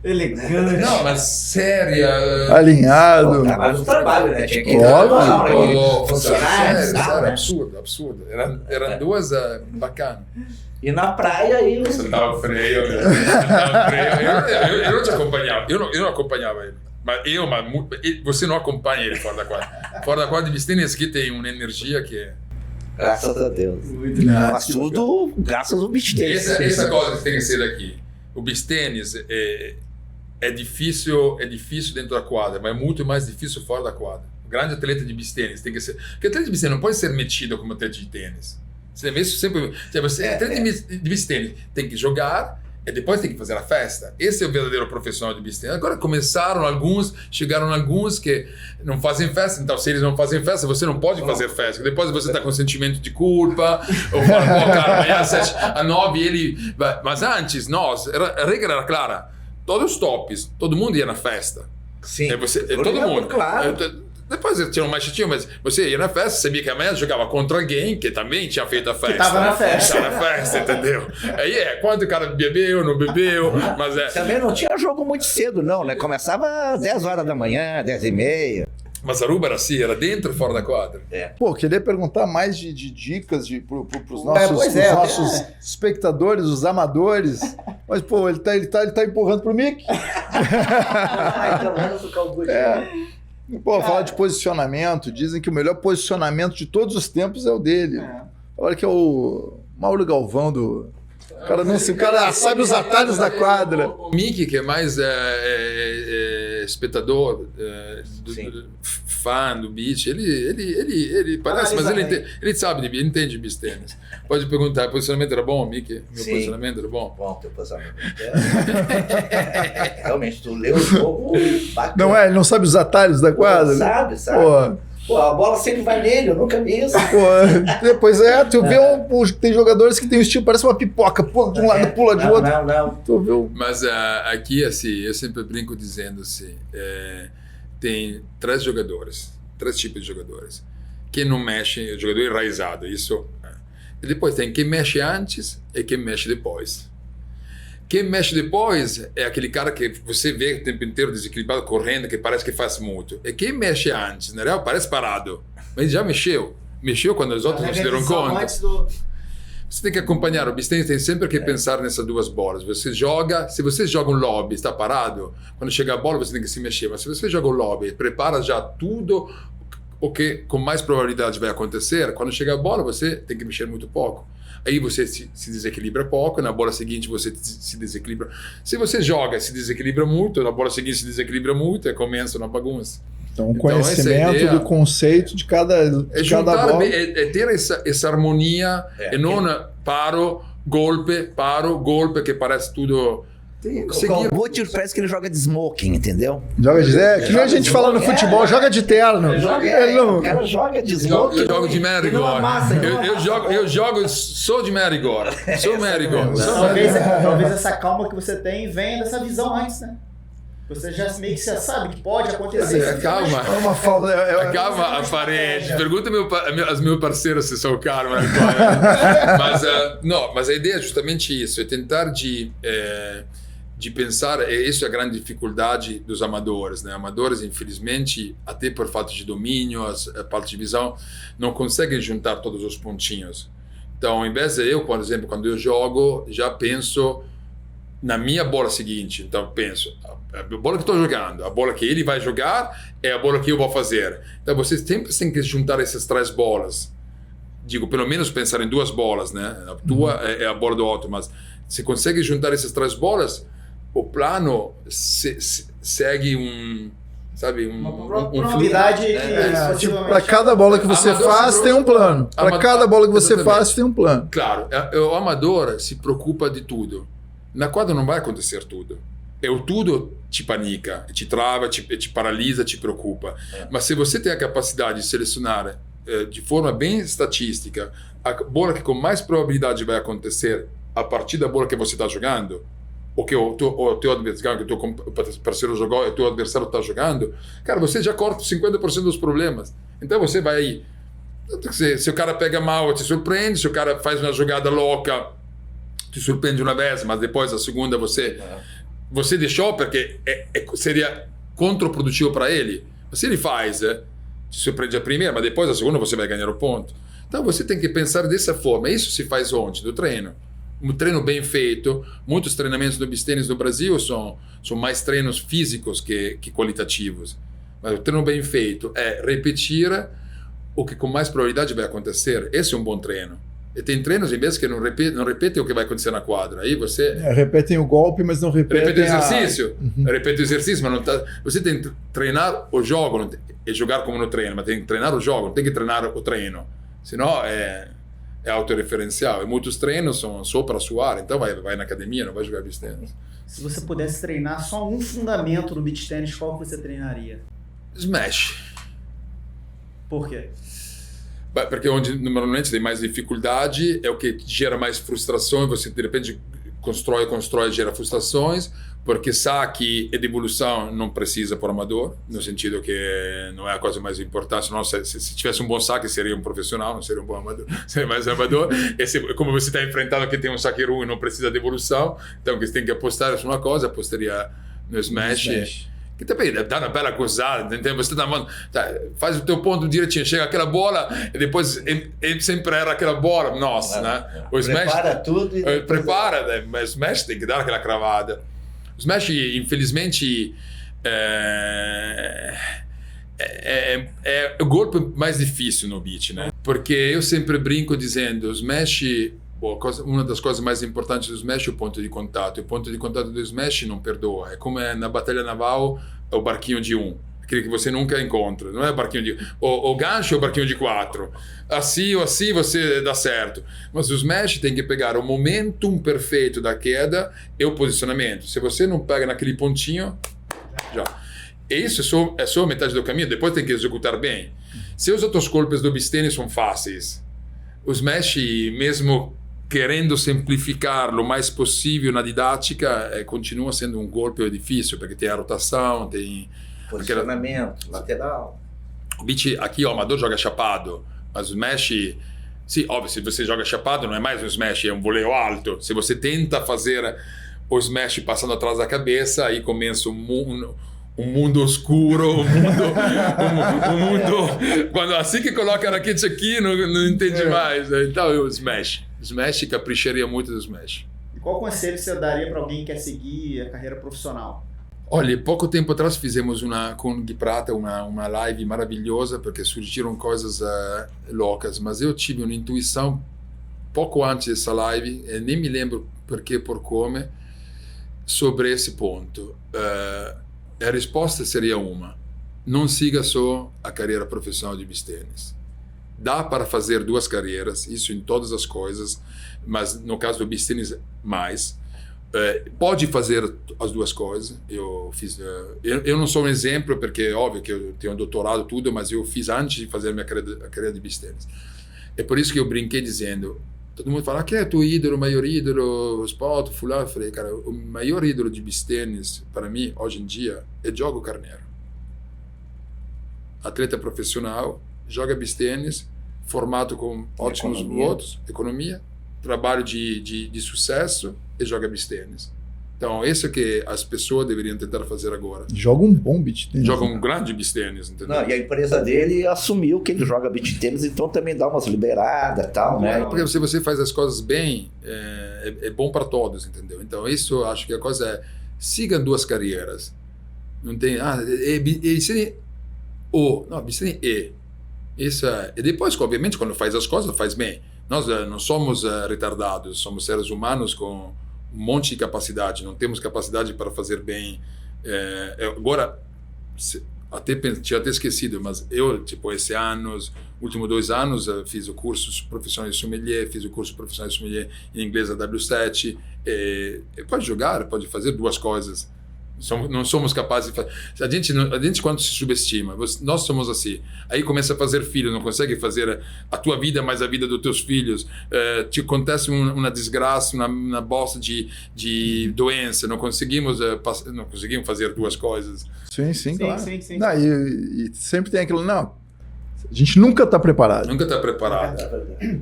Elegante. Não, mas séria. Alinhado. Trabalho no trabalho, né? Tinha que Sério, absurdo. Eram duas bacanas. E na praia aí. Você dava freio. Eu não te acompanhava. Eu não acompanhava ele. Mas você não acompanha ele fora da quadra. Fora da quadra de bistênis aqui tem uma energia que é... Graças a Deus. Mas tudo graças ao beach tênis. Essa coisa que tem que ser aqui. O beach tênis é difícil dentro da quadra, mas é muito mais difícil fora da quadra. O grande atleta de beach tênis tem que ser... Porque atleta de beach tênis não pode ser metido como atleta de tênis. Você atleta de beach tênis tem que jogar e depois tem que fazer a festa. Esse é o verdadeiro profissional de beach tênis. Agora chegaram alguns que não fazem festa, então se eles não fazem festa, você não pode fazer festa. Depois você está com sentimento de culpa, ou fala, pô, cara, amanhã às 7, às 9 ele... Mas antes, a regra era clara. Todos os tops, todo mundo ia na festa. Sim. Todo mundo. Claro. Depois tinha um mais chatinho, mas você ia na festa, sabia que amanhã jogava contra alguém que também tinha feito a festa. Que tava na festa. Tava na festa, entendeu? Aí quando o cara bebeu, não bebeu, mas Também não tinha jogo muito cedo, não, né? Começava às 10 horas da manhã, 10h30. Mas a Aruba era assim, era dentro ou fora da quadra? Pô, queria perguntar mais de dicas pros nossos espectadores, os amadores. Mas, pô, ele tá empurrando pro Mickey. Pô, falar de posicionamento, dizem que o melhor posicionamento de todos os tempos é o dele. Olha que é o Mauro Galvão do... O cara sabe os atalhos da quadra. O Mickey, que é mais espectador, fã do beach, ele parece, mas ele sabe de beach, ele entende de beach tênis. Pode perguntar, o posicionamento era bom, Mickey? Meu posicionamento era bom? Bom, teu posicionamento. Realmente, tu leu o jogo bacana. Não ele não sabe os atalhos da quadra? Sabe. Pô, a bola sempre vai nele, eu nunca vi isso. Pois tu vê tem jogadores que tem um estilo, parece uma pipoca, pula de um lado, pula de outro. Não. Mas aqui, assim, eu sempre brinco dizendo assim, tem três tipos de jogadores. Quem não mexe, o jogador enraizado, isso. E depois tem quem mexe antes e quem mexe depois. Quem mexe depois é aquele cara que você vê o tempo inteiro desequilibrado, correndo, que parece que faz muito. E quem mexe antes, na real, parece parado. Mas já mexeu. Mexeu quando os outros não se deram conta. Você tem que acompanhar. O beach tênis tem sempre que pensar nessas duas bolas. Se você joga um lobby, está parado, quando chega a bola você tem que se mexer. Mas se você joga um lobby, prepara já tudo, o que com mais probabilidade vai acontecer, quando chega a bola, você tem que mexer muito pouco. Aí você se desequilibra pouco, na bola seguinte você se desequilibra. Se você joga e se desequilibra muito, na bola seguinte se desequilibra muito e começa uma bagunça. Então, conhecimento ideia, do conceito de cada bola. É ter essa harmonia e não paro, golpe, que parece tudo... O Guti parece que ele joga de smoking, entendeu? Joga de que nem a gente fala no futebol, joga de terno. O cara joga de smoking. Eu jogo de Marigol. Eu jogo só de Marigol. Sou Marigol. Talvez essa calma que você tem venha dessa visão antes, né? Você já meio que sabe que pode acontecer. Calma. É uma falta. Calma, aparente. Pergunta aos meus parceiros se são calma. Mas a ideia é justamente isso. É tentar de pensar, isso é a grande dificuldade dos amadores, né? Amadores, infelizmente, até por falta de domínio, falta de visão, não conseguem juntar todos os pontinhos. Então, em vez de eu, por exemplo, quando eu jogo, já penso na minha bola seguinte. Então, penso, a bola que estou jogando, a bola que ele vai jogar é a bola que eu vou fazer. Então, vocês sempre têm que juntar essas 3 bolas. Digo, pelo menos pensar em 2 bolas, né? A tua é a bola do outro, mas se consegue juntar essas 3 bolas, o plano segue uma probabilidade para cada bola que você faz tem um plano. Para cada bola que você faz tem um plano. Claro, o amador se preocupa de tudo. Na quadra não vai acontecer tudo. O tudo te panica, te trava, te paralisa, te preocupa. Mas se você tem a capacidade de selecionar de forma bem estatística a bola que com mais probabilidade vai acontecer a partir da bola que você está jogando, o que o teu adversário, que o teu parceiro jogou e o teu adversário está jogando, cara, você já corta 50% dos problemas. Então você vai aí. Se o cara pega mal, te surpreende. Se o cara faz uma jogada louca, te surpreende uma vez, mas depois a segunda você deixou porque seria contraprodutivo para ele. Mas se ele faz, te surpreende a primeira, mas depois a segunda você vai ganhar o ponto. Então você tem que pensar dessa forma. Isso se faz onde? No treino. Um treino bem feito. Muitos treinamentos do beach tennis no Brasil são mais treinos físicos que qualitativos. Mas o treino bem feito é repetir o que com mais probabilidade vai acontecer. Esse é um bom treino. E tem treinos, em vez que não repetem o que vai acontecer na quadra. Aí você... repetem o golpe, mas não repetem repete o exercício. Repete o exercício, mas não tá... Você tem que treinar o jogo e jogar como no treino, mas tem que treinar o jogo, não tem que treinar o treino. Senão é autorreferencial. E muitos treinos são só para suar, então vai na academia, não vai jogar beach tennis. Se você pudesse treinar só um fundamento no beach tennis, qual que você treinaria? Smash. Por quê? Porque onde normalmente tem mais dificuldade é o que gera mais frustração e você de repente constrói, gera frustrações, porque saque e devolução não precisa por amador, no sentido que não é a coisa mais importante. Senão, se tivesse um bom saque, seria um profissional, não seria um bom amador, seria mais amador. Como você está enfrentando que tem um saque ruim e não precisa de devolução, então você tem que apostar em uma coisa, apostaria no smash. Que também dá uma bela gozada, entendeu? Você faz o teu ponto direitinho, chega aquela bola e depois sempre era aquela bola, nossa, né? O smash prepara tudo e prepara, né? Mas o smash tem que dar aquela cravada. O smash, infelizmente, é o golpe mais difícil no beach, né? Porque eu sempre brinco dizendo, o smash... uma das coisas mais importantes do smash é o ponto de contato. O ponto de contato do smash não perdoa. É como na batalha naval, é o barquinho de 1. Aquele que você nunca encontra. Não é o barquinho de... O gancho é o barquinho de 4. Assim ou assim você dá certo. Mas o smash tem que pegar o momentum perfeito da queda e o posicionamento. Se você não pega naquele pontinho, já. E isso é só metade do caminho. Depois tem que executar bem. Se os outros golpes do beach tennis são fáceis, o smash, mesmo querendo simplificar o mais possível na didática, continua sendo um golpe difícil, porque tem a rotação, tem... posicionamento, lateral. O beach, aqui o amador joga chapado, mas o smash... Sim, óbvio, se você joga chapado não é mais um smash, é um voleio alto. Se você tenta fazer o smash passando atrás da cabeça, aí começa um mundo oscuro, um mundo... Quando assim que coloca a raquete aqui, não entende mais. Né? Então, o smash. Smash, capricharia muito do smash. E qual conselho você daria para alguém que quer seguir a carreira profissional? Olha, pouco tempo atrás fizemos com o Gui Prata uma live maravilhosa porque surgiram coisas loucas, mas eu tive uma intuição pouco antes dessa live, e nem me lembro perché por come, sobre esse ponto. A risposta seria uma: não siga só a carreira profissional de beach tennis. Dá para fazer duas carreiras, isso em todas as coisas, mas no caso do beach tennis mais. Pode fazer as duas coisas. Eu não sou um exemplo porque é óbvio que eu tenho um doutorado tudo, mas eu fiz antes de fazer a carreira de beach tennis. É por isso que eu brinquei dizendo, todo mundo fala, quem é teu ídolo, o maior ídolo, sport, fulano? Eu falei, cara, o maior ídolo de beach tennis para mim hoje em dia é Diogo Carneiro, atleta profissional, joga beach tennis, formado com ótimos votos, economia, trabalho de sucesso e joga beach tennis. Então, isso é que as pessoas deveriam tentar fazer agora. Joga um bom beach tennis. Joga um grande beach tennis, entendeu? Não, e a empresa dele assumiu que ele joga beach tennis, então também dá umas liberadas e tal, né? Porque se você faz as coisas bem, é bom para todos, entendeu? Então, isso eu acho que a coisa é, sigam duas carreiras. Não tem, beach tennis não, beach tennis Isso é, e depois, obviamente, quando faz as coisas, faz bem. Nós não somos retardados, somos seres humanos com um monte de capacidade, não temos capacidade para fazer bem. Agora, tinha até esquecido, mas eu, tipo, esse ano, os últimos 2 anos, fiz o curso profissional de sommelier, fiz o curso profissional de sommelier em inglês da W7. Pode jogar, pode fazer duas coisas. Não somos capazes de fazer. A gente quando se subestima, nós somos assim. Aí começa a fazer filho, não consegue fazer a tua vida mais a vida dos teus filhos. Te acontece uma desgraça, uma bosta de doença. Não conseguimos fazer duas coisas. Sim, claro. Sim. Não, e sempre tem aquilo, não, a gente nunca está preparado. Nunca está preparado.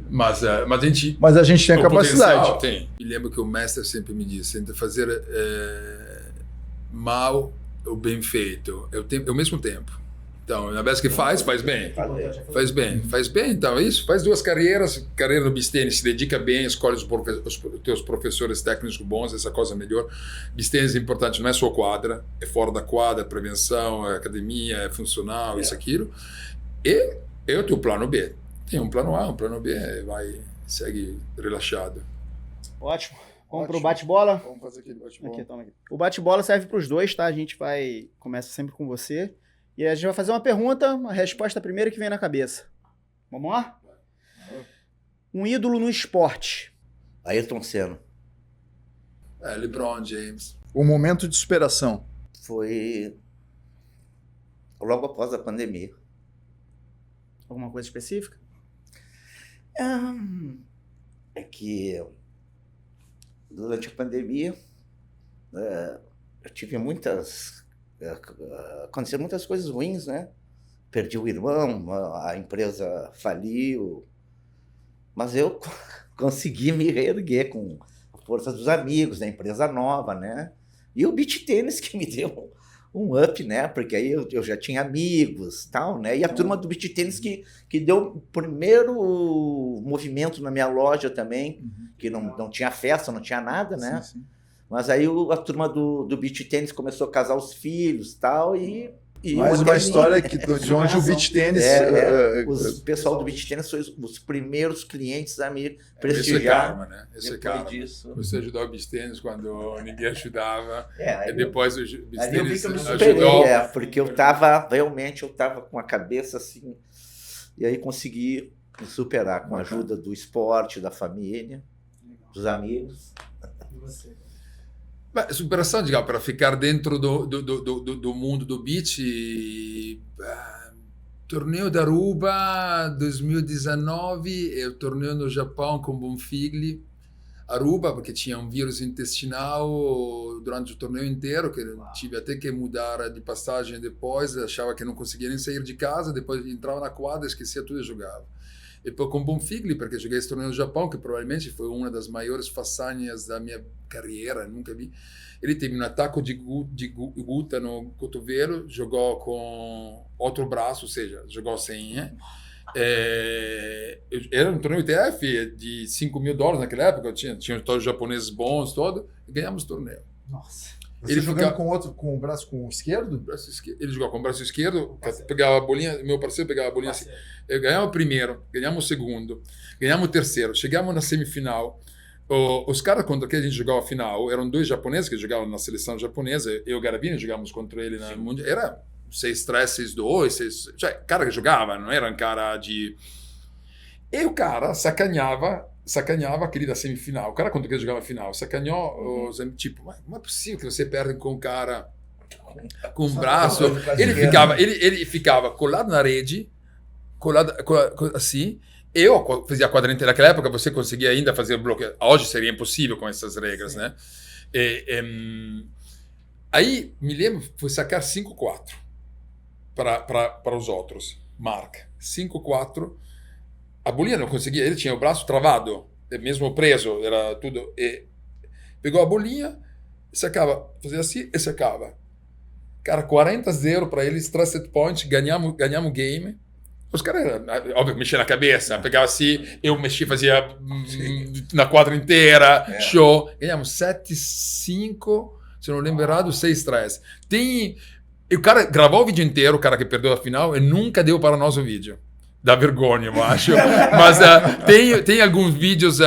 Mas a gente tem a capacidade. Tem. Me lembro que o mestre sempre me disse, tenta fazer mal ou bem feito ao mesmo tempo. Então, na vez que faz bem. Faz bem. Então, isso. Faz duas carreiras. Carreira no beach tennis, se dedica bem, escolhe os teus professores técnicos bons, essa coisa melhor. Beach tennis é importante, não é só quadra, é fora da quadra, prevenção, é academia, é funcional, isso, aquilo. E o teu plano B. Tem um plano A, um plano B, segue relaxado. Ótimo. Vamos pro bate-bola? Vamos fazer aquele bate-bola. Toma aqui. O bate-bola serve para os dois, tá? A gente começa sempre com você. E a gente vai fazer uma pergunta, uma resposta primeira que vem na cabeça. Vamos lá? Um ídolo no esporte. Ayrton Senna. LeBron James. O momento de superação. Foi logo após a pandemia. Alguma coisa específica? É que durante a pandemia eu tive aconteceram muitas coisas ruins, né? Perdi o irmão, a empresa faliu, mas eu consegui me reerguer com a força dos amigos, da empresa nova, né? E o beach tennis que me deu um up, né? Porque aí eu já tinha amigos, tal, né? E a turma do beach tennis que deu o primeiro movimento na minha loja também, que não tinha festa, não tinha nada, né? Sim. Mas aí a turma do beach tennis começou a casar os filhos, tal, e mais uma história de onde o beach tennis... O pessoal do beach tennis foi os primeiros clientes a me prestigiar. Esse é karma, né? Esse é Depois karma. disso. Você ajudou o beach tennis quando ninguém ajudava. Aí E depois o beach ali eu vi tennis que eu me superei, ajudou. porque eu tava com a cabeça assim, e aí consegui me superar com a ajuda do esporte, da família, dos amigos. E você? Beh, superação, digamos, para ficar dentro do mundo do beach, torneio da Aruba 2019, eu torneio no Japão com Bonfigli, Aruba, porque tinha um vírus intestinal durante o torneio inteiro, que eu tive até que mudar de passagem depois, achava que não conseguia nem sair de casa, depois entrava na quadra, esquecia tudo e jogava. E poi com Bonfigli, perché joguei esse torneio no Japão, que provavelmente foi uma das maiores façanhas da minha carreira, nunca vi. Ele teve um ataque de gutta no cotovelo, jogou com outro braço, ou seja, jogou sem. Era um torneio ITF de $5.000 naquela época, tinha todos os japoneses bons, e ganhamos o torneio. Nossa. Você Ele jogando ficava... com o braço com o esquerdo? Ele jogava com o braço esquerdo, pegava a bolinha, meu parceiro pegava a bolinha assim. Eu ganhava o primeiro, ganhamos o segundo, ganhamos o terceiro, chegamos na semifinal. Os caras contra quem a gente jogava a final eram 2 japoneses que jogavam na seleção japonesa. Eu e o Garavini jogávamos contra ele na Mundial. Era 6-3, 6-2, cioè, cara que jogava, não era um cara de... E o cara sacaneava aquele da semifinal. O cara contra quem jogava a final sacaneou, tipo, mas não é possível que você perde com um cara com o braço. Ele ficava colado na rede, colado assim. Eu fazia quadrante. Naquela época você conseguia ainda fazer bloqueio. Hoje seria impossível com essas regras, sim, né? Aí me lembro, foi sacar 5-4 para os outros. Marca 5-4. A bolinha não conseguia. Ele tinha o braço travado, mesmo preso, era tudo. E pegou a bolinha, sacava, fazia assim e sacava. Cara, 40-0 para eles, 3 set points, ganhamos o game. Os caras, óbvio, mexiam na cabeça, pegava assim, eu mexia, fazia na quadra inteira, show. Ganhamos 7-5, se não lembro errado, 6-3. O cara gravou o vídeo inteiro, o cara que perdeu a final, e nunca deu para nós o vídeo. Dá vergonha, eu acho. Mas tem alguns vídeos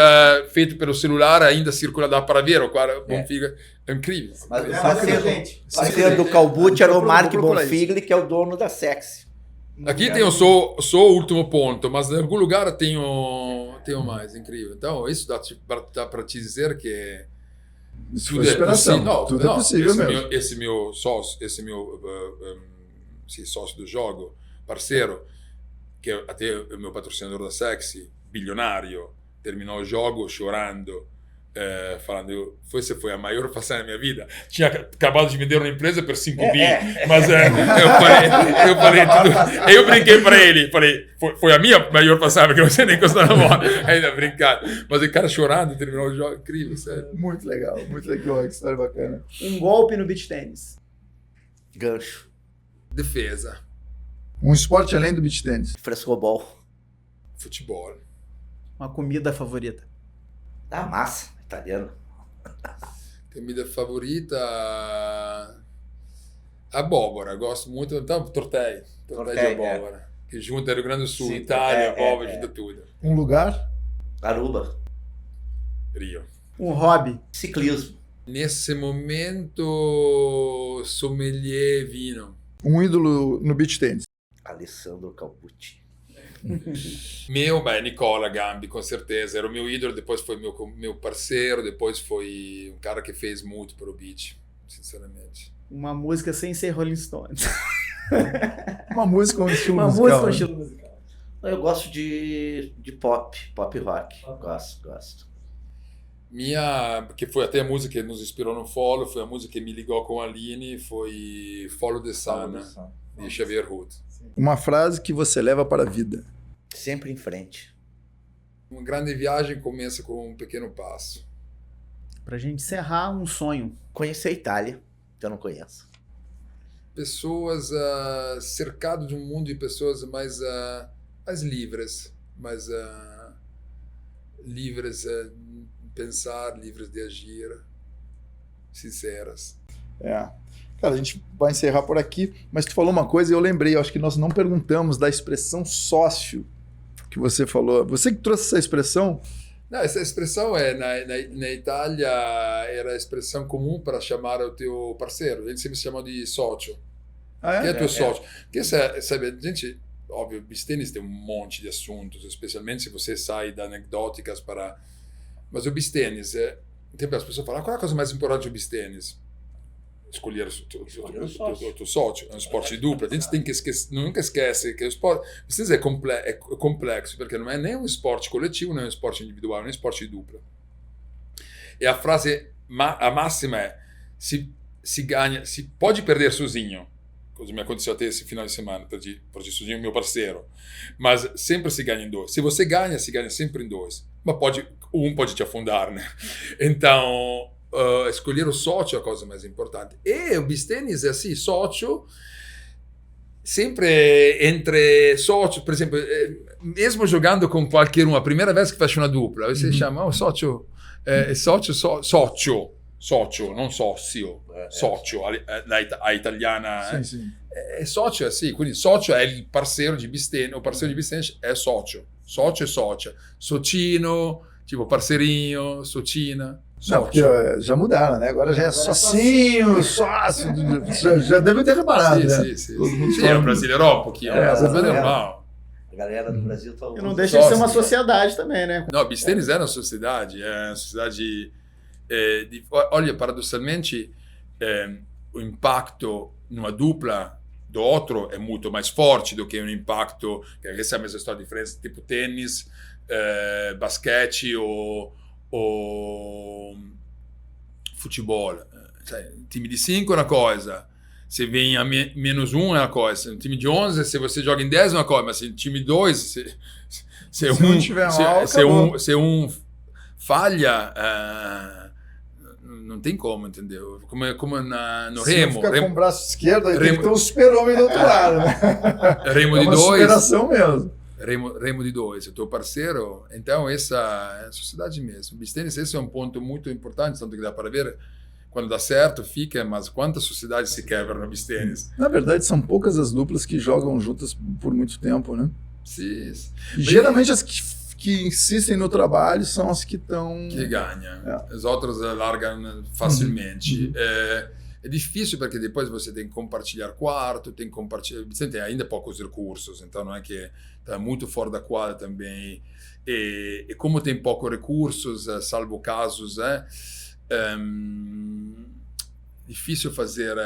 feitos pelo celular, ainda circulando, dá para ver, o cara Bonfigli, é incrível. Mas o parceiro do Calbucci era o Mark Bonfigli, que é o dono da Sexy. Aqui tem só o último ponto, mas em algum lugar tenho mais, incrível. Então, isso dá para te dizer que tudo é possível. Tudo é possível mesmo. Esse meu sócio do jogo, parceiro, que até o meu patrocinador da Sexy, bilionário, terminou o jogo chorando, falando, forse foi a maior façanha da minha vida. Tinha acabado de vender uma empresa per 5 bi, mas eu falei tudo. Eu brinquei para ele, falei, foi a minha maior façanha, porque não sei nem quanto na bola, ainda brincar. Mas o cara chorando, terminou o jogo, incrível, sério. Muito legal, que história bacana. Um golpe no beach tênis. Gancho. Defesa. Um esporte além do beach tênis. Frescobol. Futebol. Uma comida favorita. Da massa, italiano. Comida favorita, abóbora. Gosto muito. Então, tortelli de abóbora. Que junta Rio Grande do Sul, sim, Itália, abóbora, junta tudo. Um lugar? Aruba. Rio. Um hobby? Ciclismo. Nesse momento, sommelier vinho. Um ídolo no beach tênis? Alessandro Calbucci. Nicola Gambi, com certeza. Era o meu ídolo, depois foi meu parceiro, depois foi um cara que fez muito para o beach, sinceramente. Uma música sem ser Rolling Stones. Uma música com um estilo musical. Uma música com estilo musical. Eu gosto de pop rock. Gosto. Que foi até a música que nos inspirou no Follow, foi a música que me ligou com a Aline, foi Follow the Sun, de Xavier Hood. Uma frase que você leva para a vida. Sempre em frente. Uma grande viagem começa com um pequeno passo. Pra gente encerrar, um sonho. Conhecer a Itália, que eu não conheço. Pessoas cercado de um mundo de pessoas mais livres, mais livres de pensar, livres de agir, sinceras. Cara, a gente vai encerrar por aqui, mas tu falou uma coisa e eu lembrei, eu acho que nós não perguntamos da expressão sócio que você falou. Você que trouxe essa expressão? Não, essa expressão na Itália era a expressão comum para chamar o teu parceiro. Eles sempre se chamam de sócio. Quem é teu sócio? Porque, sabe, a gente, óbvio, beach tennis tem um monte de assuntos, especialmente se você sai da anedóticas para... Mas o beach tennis, tem as pessoas falam, qual é a coisa mais importante do beach tennis? Escolher o teu sócio, é um esporte de dupla. A gente tem que nunca esquece que o esporte é complexo, porque não é nem um esporte coletivo, nem um esporte individual, nem um esporte de dupla. E a frase, a máxima é, se pode perder sozinho, coisa me aconteceu até esse final de semana, perdi sozinho meu parceiro, mas sempre se ganha em dois. Se você ganha, se ganha sempre em dois. Mas um pode te afundar, né? Então... escolher o sócio é a coisa mais importante. E o beach tennis é assim, sócio, sempre entre sócios, por exemplo, mesmo jogando com qualquer um, a primeira vez que faz uma dupla, você chama sócio, sócio, socio, non socio, socio, a italiana. Sim. Socio é assim, quindi socio é il parceiro de Bistênis, o parceiro de Bistênis é socio e sócia, socino, tipo parceirinho, socina, Não, porque socio. já mudaram, né? Agora já é socinho, sócio. Já deve ter reparado, né? Sim. Todo mundo Sim, fala é um brasileiro, pouquinho, mas é normal. A galera do Brasil tá E não deixa de ser uma sociedade também, né? Não, Bistênis é uma sociedade olha, paradossalmente, o impacto numa dupla do outro é muito mais forte do que um impacto, que essa é a mesma história de diferença, tipo tênis, basquete ou futebol. Time de 5 é uma coisa, se vem a menos 1 é uma coisa, um time de 11, se você joga em 10 é uma coisa, mas se time 2, se um falha, não tem como, entendeu? Como no Se remo. fica Remo com o braço esquerdo, aí tem que ter um super-homem do outro lado, né? remo É de uma 2. superação mesmo. Remo de 2, o teu parceiro. Então, essa é a sociedade mesmo. Bistênis, esse é um ponto muito importante, tanto que dá para ver quando dá certo, fica, mas quantas sociedades se quebram no Bistênis? Na verdade, são poucas as duplas que jogam juntas por muito tempo, né? Sim. E geralmente as que insistem no trabalho são as que estão... Que ganha. As outras largam facilmente. É difícil porque depois você tem que compartilhar quarto, você tem ainda poucos recursos, então não é que está muito fora da quadra também. E como tem poucos recursos, salvo casos, difícil fazer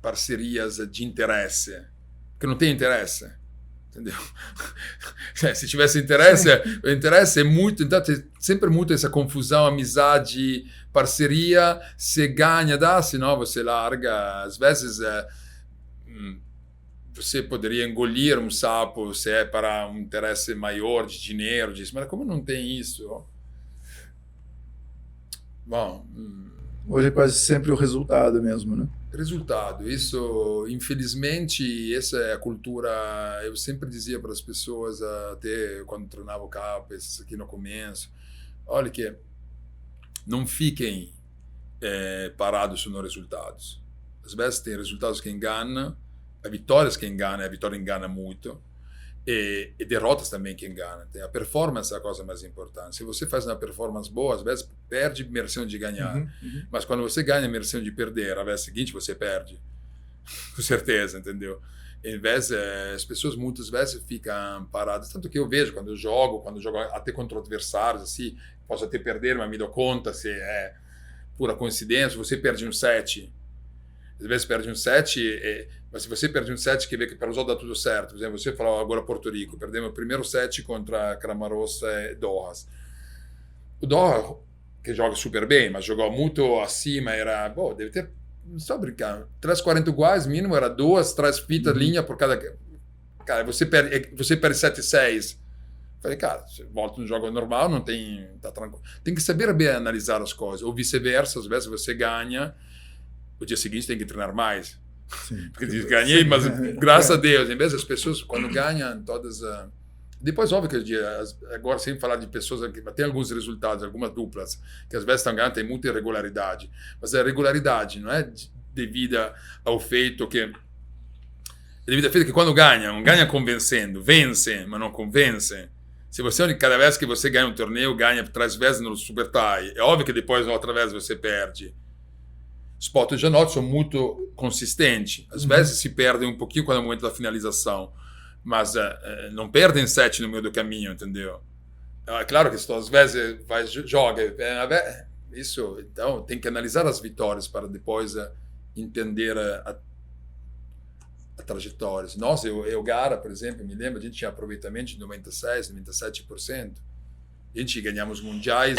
parcerias de interesse, porque não tem interesse. Entendeu? Se tivesse interesse, o interesse é muito, então tem sempre muito essa confusão, amizade, parceria, se ganha, dá, senão você larga. Às vezes você poderia engolir um sapo se é para um interesse maior de dinheiro, mas como não tem isso? Bom, hoje é quase sempre o resultado mesmo, né? Resultado, isso, infelizmente, essa é a cultura. Eu sempre dizia para as pessoas, até quando treinava o CAPES aqui no começo, olha que não fiquem parados nos resultados. Às vezes tem resultados que enganam, vitórias que enganam, a vitória engana muito, e derrotas também que enganam. A performance é a coisa mais importante. Se você faz uma performance boa, às vezes perde merecendo de ganhar. Mas quando você ganha merecendo de perder, a vez seguinte você perde. Com certeza, entendeu? Em vez, as pessoas muitas vezes ficam paradas. Tanto que eu vejo quando eu jogo até contra adversários, assim, posso até perder, mas me dou conta se é pura coincidência. Você perde um set. Às vezes perde um set, mas se você perde um set, quer ver que para os outros dá tudo certo. Por exemplo, você falou agora Porto Rico, perdemos o primeiro set contra Cramarossa e Doha. O Doha, que joga super bem, mas jogou muito acima, deve ter, não estou brincando, 3-40 iguais, mínimo, era 3 fitas linha por cada... Cara, você perde 7-6. Falei, cara, você volta no jogo normal, não tem... Tá tranquilo. Tem que saber bem analisar as coisas, ou vice-versa, às vezes você ganha, o dia seguinte tem que treinar mais. Sim. Porque diz, ganhei, mas graças a Deus, em vez das pessoas, quando ganham, todas... Depois, óbvio que agora, sem falar de pessoas, tem alguns resultados, algumas duplas, que às vezes estão ganhando, tem muita irregularidade. Mas a regularidade não é devida ao feito que... É devido ao feito que quando ganham convencendo, vencem, mas não convencem. Se você, cada vez que você ganha um torneio, ganha 3 vezes no Super Tie, é óbvio que depois, outra vez, você perde. Os pontos de notas são muito consistentes. Às vezes se perdem um pouquinho quando é o momento da finalização, mas não perdem 7 no meio do caminho, entendeu? É claro que às vezes joga. Isso, então, tem que analisar as vitórias para depois entender a trajetória. Nós, eu Gara, por exemplo, me lembro, a gente tinha aproveitamento de 96%, 97%. A gente ganhamos mundiais.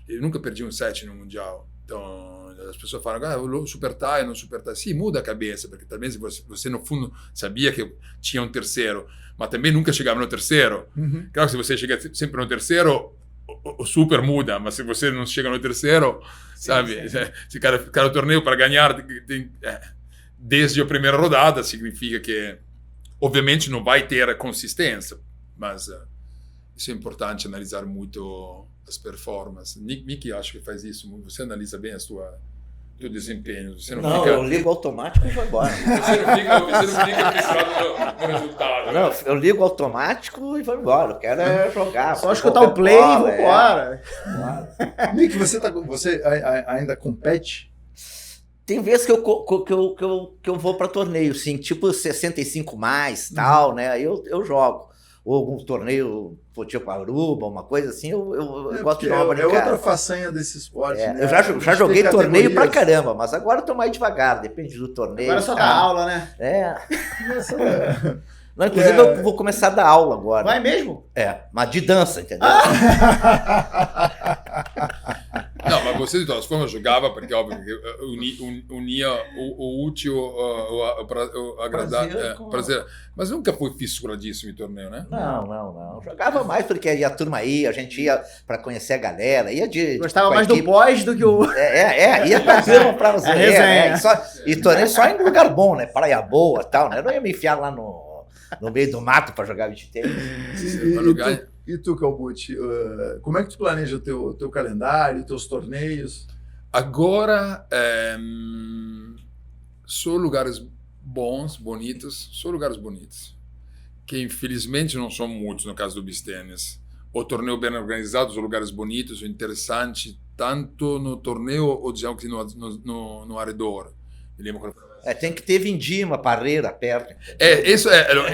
Eu nunca perdi um set no mundial. Então, as pessoas falam, o Super Tie, não Super Tie. Sim, muda a cabeça, porque também se você no fundo sabia que tinha um terceiro, mas também nunca chegava no terceiro. Claro que se você chega sempre no terceiro, o Super muda, mas se você não chega no terceiro, sim, sabe? Sim. Se cada torneio para ganhar, desde a primeira rodada, significa que, obviamente, não vai ter a consistência, mas isso é importante, analisar muito as performances. Nick acho que faz isso, você analisa bem teu desempenho. Você não, fica... eu ligo automático e vou embora. Você não fica pensando no resultado. Não, eu ligo automático e vou embora. Eu quero jogar. Só escutar o play e vou embora. Nick, você ainda compete? Tem vezes que eu vou para torneio, sim, tipo 65 mais, tal, né? Aí eu jogo. Ou algum torneio, tipo Aruba, uma coisa assim, eu gosto de jogar. É outra façanha desse esporte, né? Eu já joguei torneio pra caramba, mas agora eu tô mais devagar, depende do torneio. Agora só dá aula, né? Não, inclusive eu vou começar a dar aula agora. Vai mesmo? Mas de dança, entendeu? Não, mas você de todas formas jogava porque, óbvio, unia o útil, o agradável, prazer. Mas nunca foi fissuradíssimo em torneio, né? Não. Jogava mais porque a turma ia, a gente ia pra conhecer a galera, ia de... Gostava mais do pós do que o... Ia pra turma pra você. Resenha. E torneio só em lugar bom, né? Praia boa e tal, né? Eu não ia me enfiar lá no meio do mato para jogar beach tênis. E tu, Calbucci, como é que tu planeja o teu calendário, teus torneios? Agora, só lugares bonitos, que infelizmente não são muitos no caso do beach tênis. O torneio bem organizado, os lugares bonitos, interessante, tanto no torneio ou dizemos que no arredor. Me lembro quando... tem que ter Vindima, Parreira perto.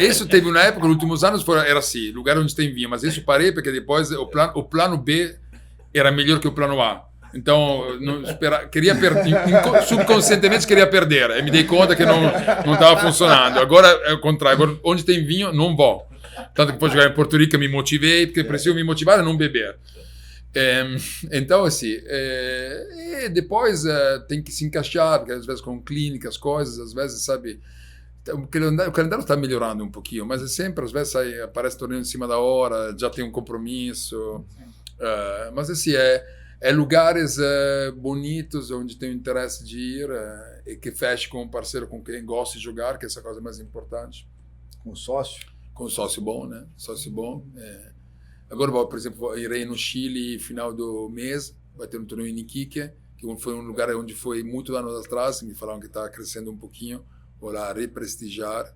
Isso teve uma época, nos últimos anos era assim, lugar onde tem vinho, mas isso parei porque depois o plano B era melhor que o plano A. Então, queria subconscientemente queria perder. E me dei conta que não estava funcionando. Agora é o contrário, agora, onde tem vinho, não vou. Tanto que depois de jogar em Porto Rico me motivei, porque preciso me motivar a não beber. Então, assim, depois tem que se encaixar, porque às vezes com clínicas, coisas, às vezes, sabe, o calendário está melhorando um pouquinho, mas é sempre, às vezes, aparece torneio em cima da hora, já tem um compromisso, mas assim, é lugares bonitos, onde tem o interesse de ir, e que feche com um parceiro com quem gosta de jogar, que essa é a coisa mais importante. Com sócio? Com sócio bom, né? Sócio bom, Agora, por exemplo, irei no Chile final do mês, vai ter um torneio em Iquique, que foi um lugar onde foi muito anos atrás, me falaram que está crescendo um pouquinho, vou lá represtigiar.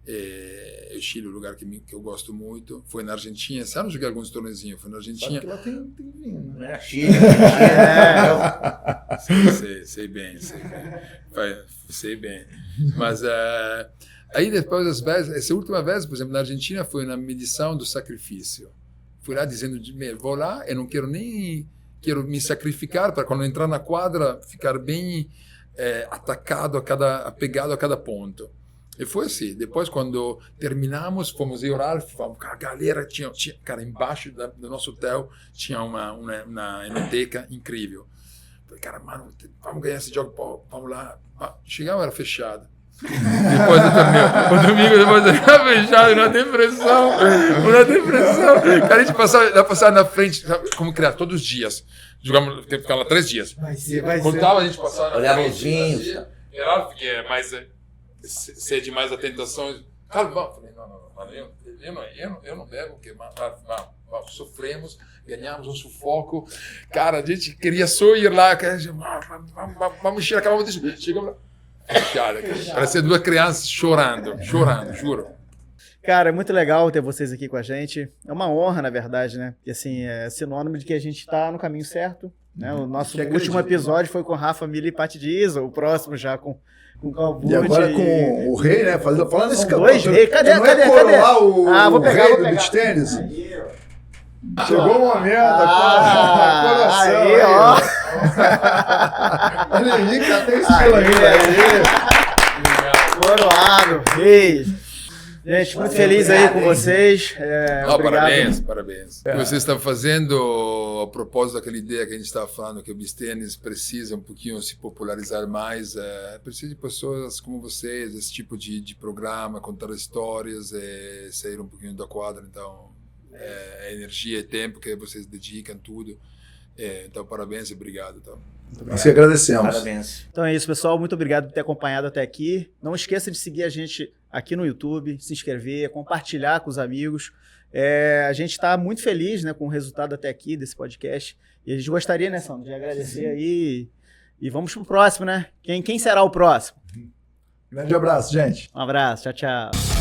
O Chile é um lugar que eu gosto muito. Foi na Argentina, esse ano eu joguei alguns torneizinhos, foi na Argentina. Porque lá tem vinho, né? Chile. Sei bem. Mas aí depois, às vezes, essa última vez, por exemplo, na Argentina, foi na medição do sacrifício. Fui lá dizendo, vou lá, eu não quero quero me sacrificar para quando entrar na quadra ficar bem atacado, apegado a cada ponto. E foi assim. Depois, quando terminamos, fomos orar, a galera tinha cara, embaixo do nosso hotel tinha uma enoteca incrível. Falei, cara, mano, vamos ganhar esse jogo, vamos lá. Chegamos, era fechado. Depois do torneio, o domingo depois era fechado, uma depressão. Cara, a gente passava na frente, como criar, todos os dias. Jogamos, ficava lá 3 dias. Vai ser. Contava, a gente passava olhava os vinhos. Era óbvio que é mais sede mais a tentação. Cara, vamos. Falei, não, eu não bebo, porque sofremos, ganhamos um sufoco. Cara, a gente queria só ir lá, vamos encher, acabamos disso. Chegamos lá. Fechada, parecia 2 crianças chorando, juro. Cara, é muito legal ter vocês aqui com a gente. É uma honra, na verdade, né? E assim, é sinônimo de que a gente está no caminho certo. Né? O nosso último episódio foi com Rafa Miller e Pati Dias, o próximo já com o Calbucci. E agora com o rei, né? Falando nesse campeonato. 2 reis. Cadê? O rei do beach tênis? Chegou o momento, a coroação. Aí, ó. Olha aí, cadê esse pelanito aí? Coroado, rei. Gente, muito feliz aí com vocês. Parabéns. O que vocês estão fazendo, a propósito daquela ideia que a gente estava falando, que o beach tênis precisa um pouquinho se popularizar mais, precisa de pessoas como vocês, esse tipo de programa, contar histórias, sair um pouquinho da quadra, então... energia e tempo que vocês dedicam, tudo. Então, parabéns e obrigado. Então. Nós que agradecemos. Parabéns. Então é isso, pessoal. Muito obrigado por ter acompanhado até aqui. Não esqueça de seguir a gente aqui no YouTube, se inscrever, compartilhar com os amigos. A gente está muito feliz, né, com o resultado até aqui desse podcast. E a gente gostaria, né, Sandro, de agradecer aí. E vamos pro próximo, né? Quem será o próximo? Grande abraço, gente. Um abraço. Tchau, tchau.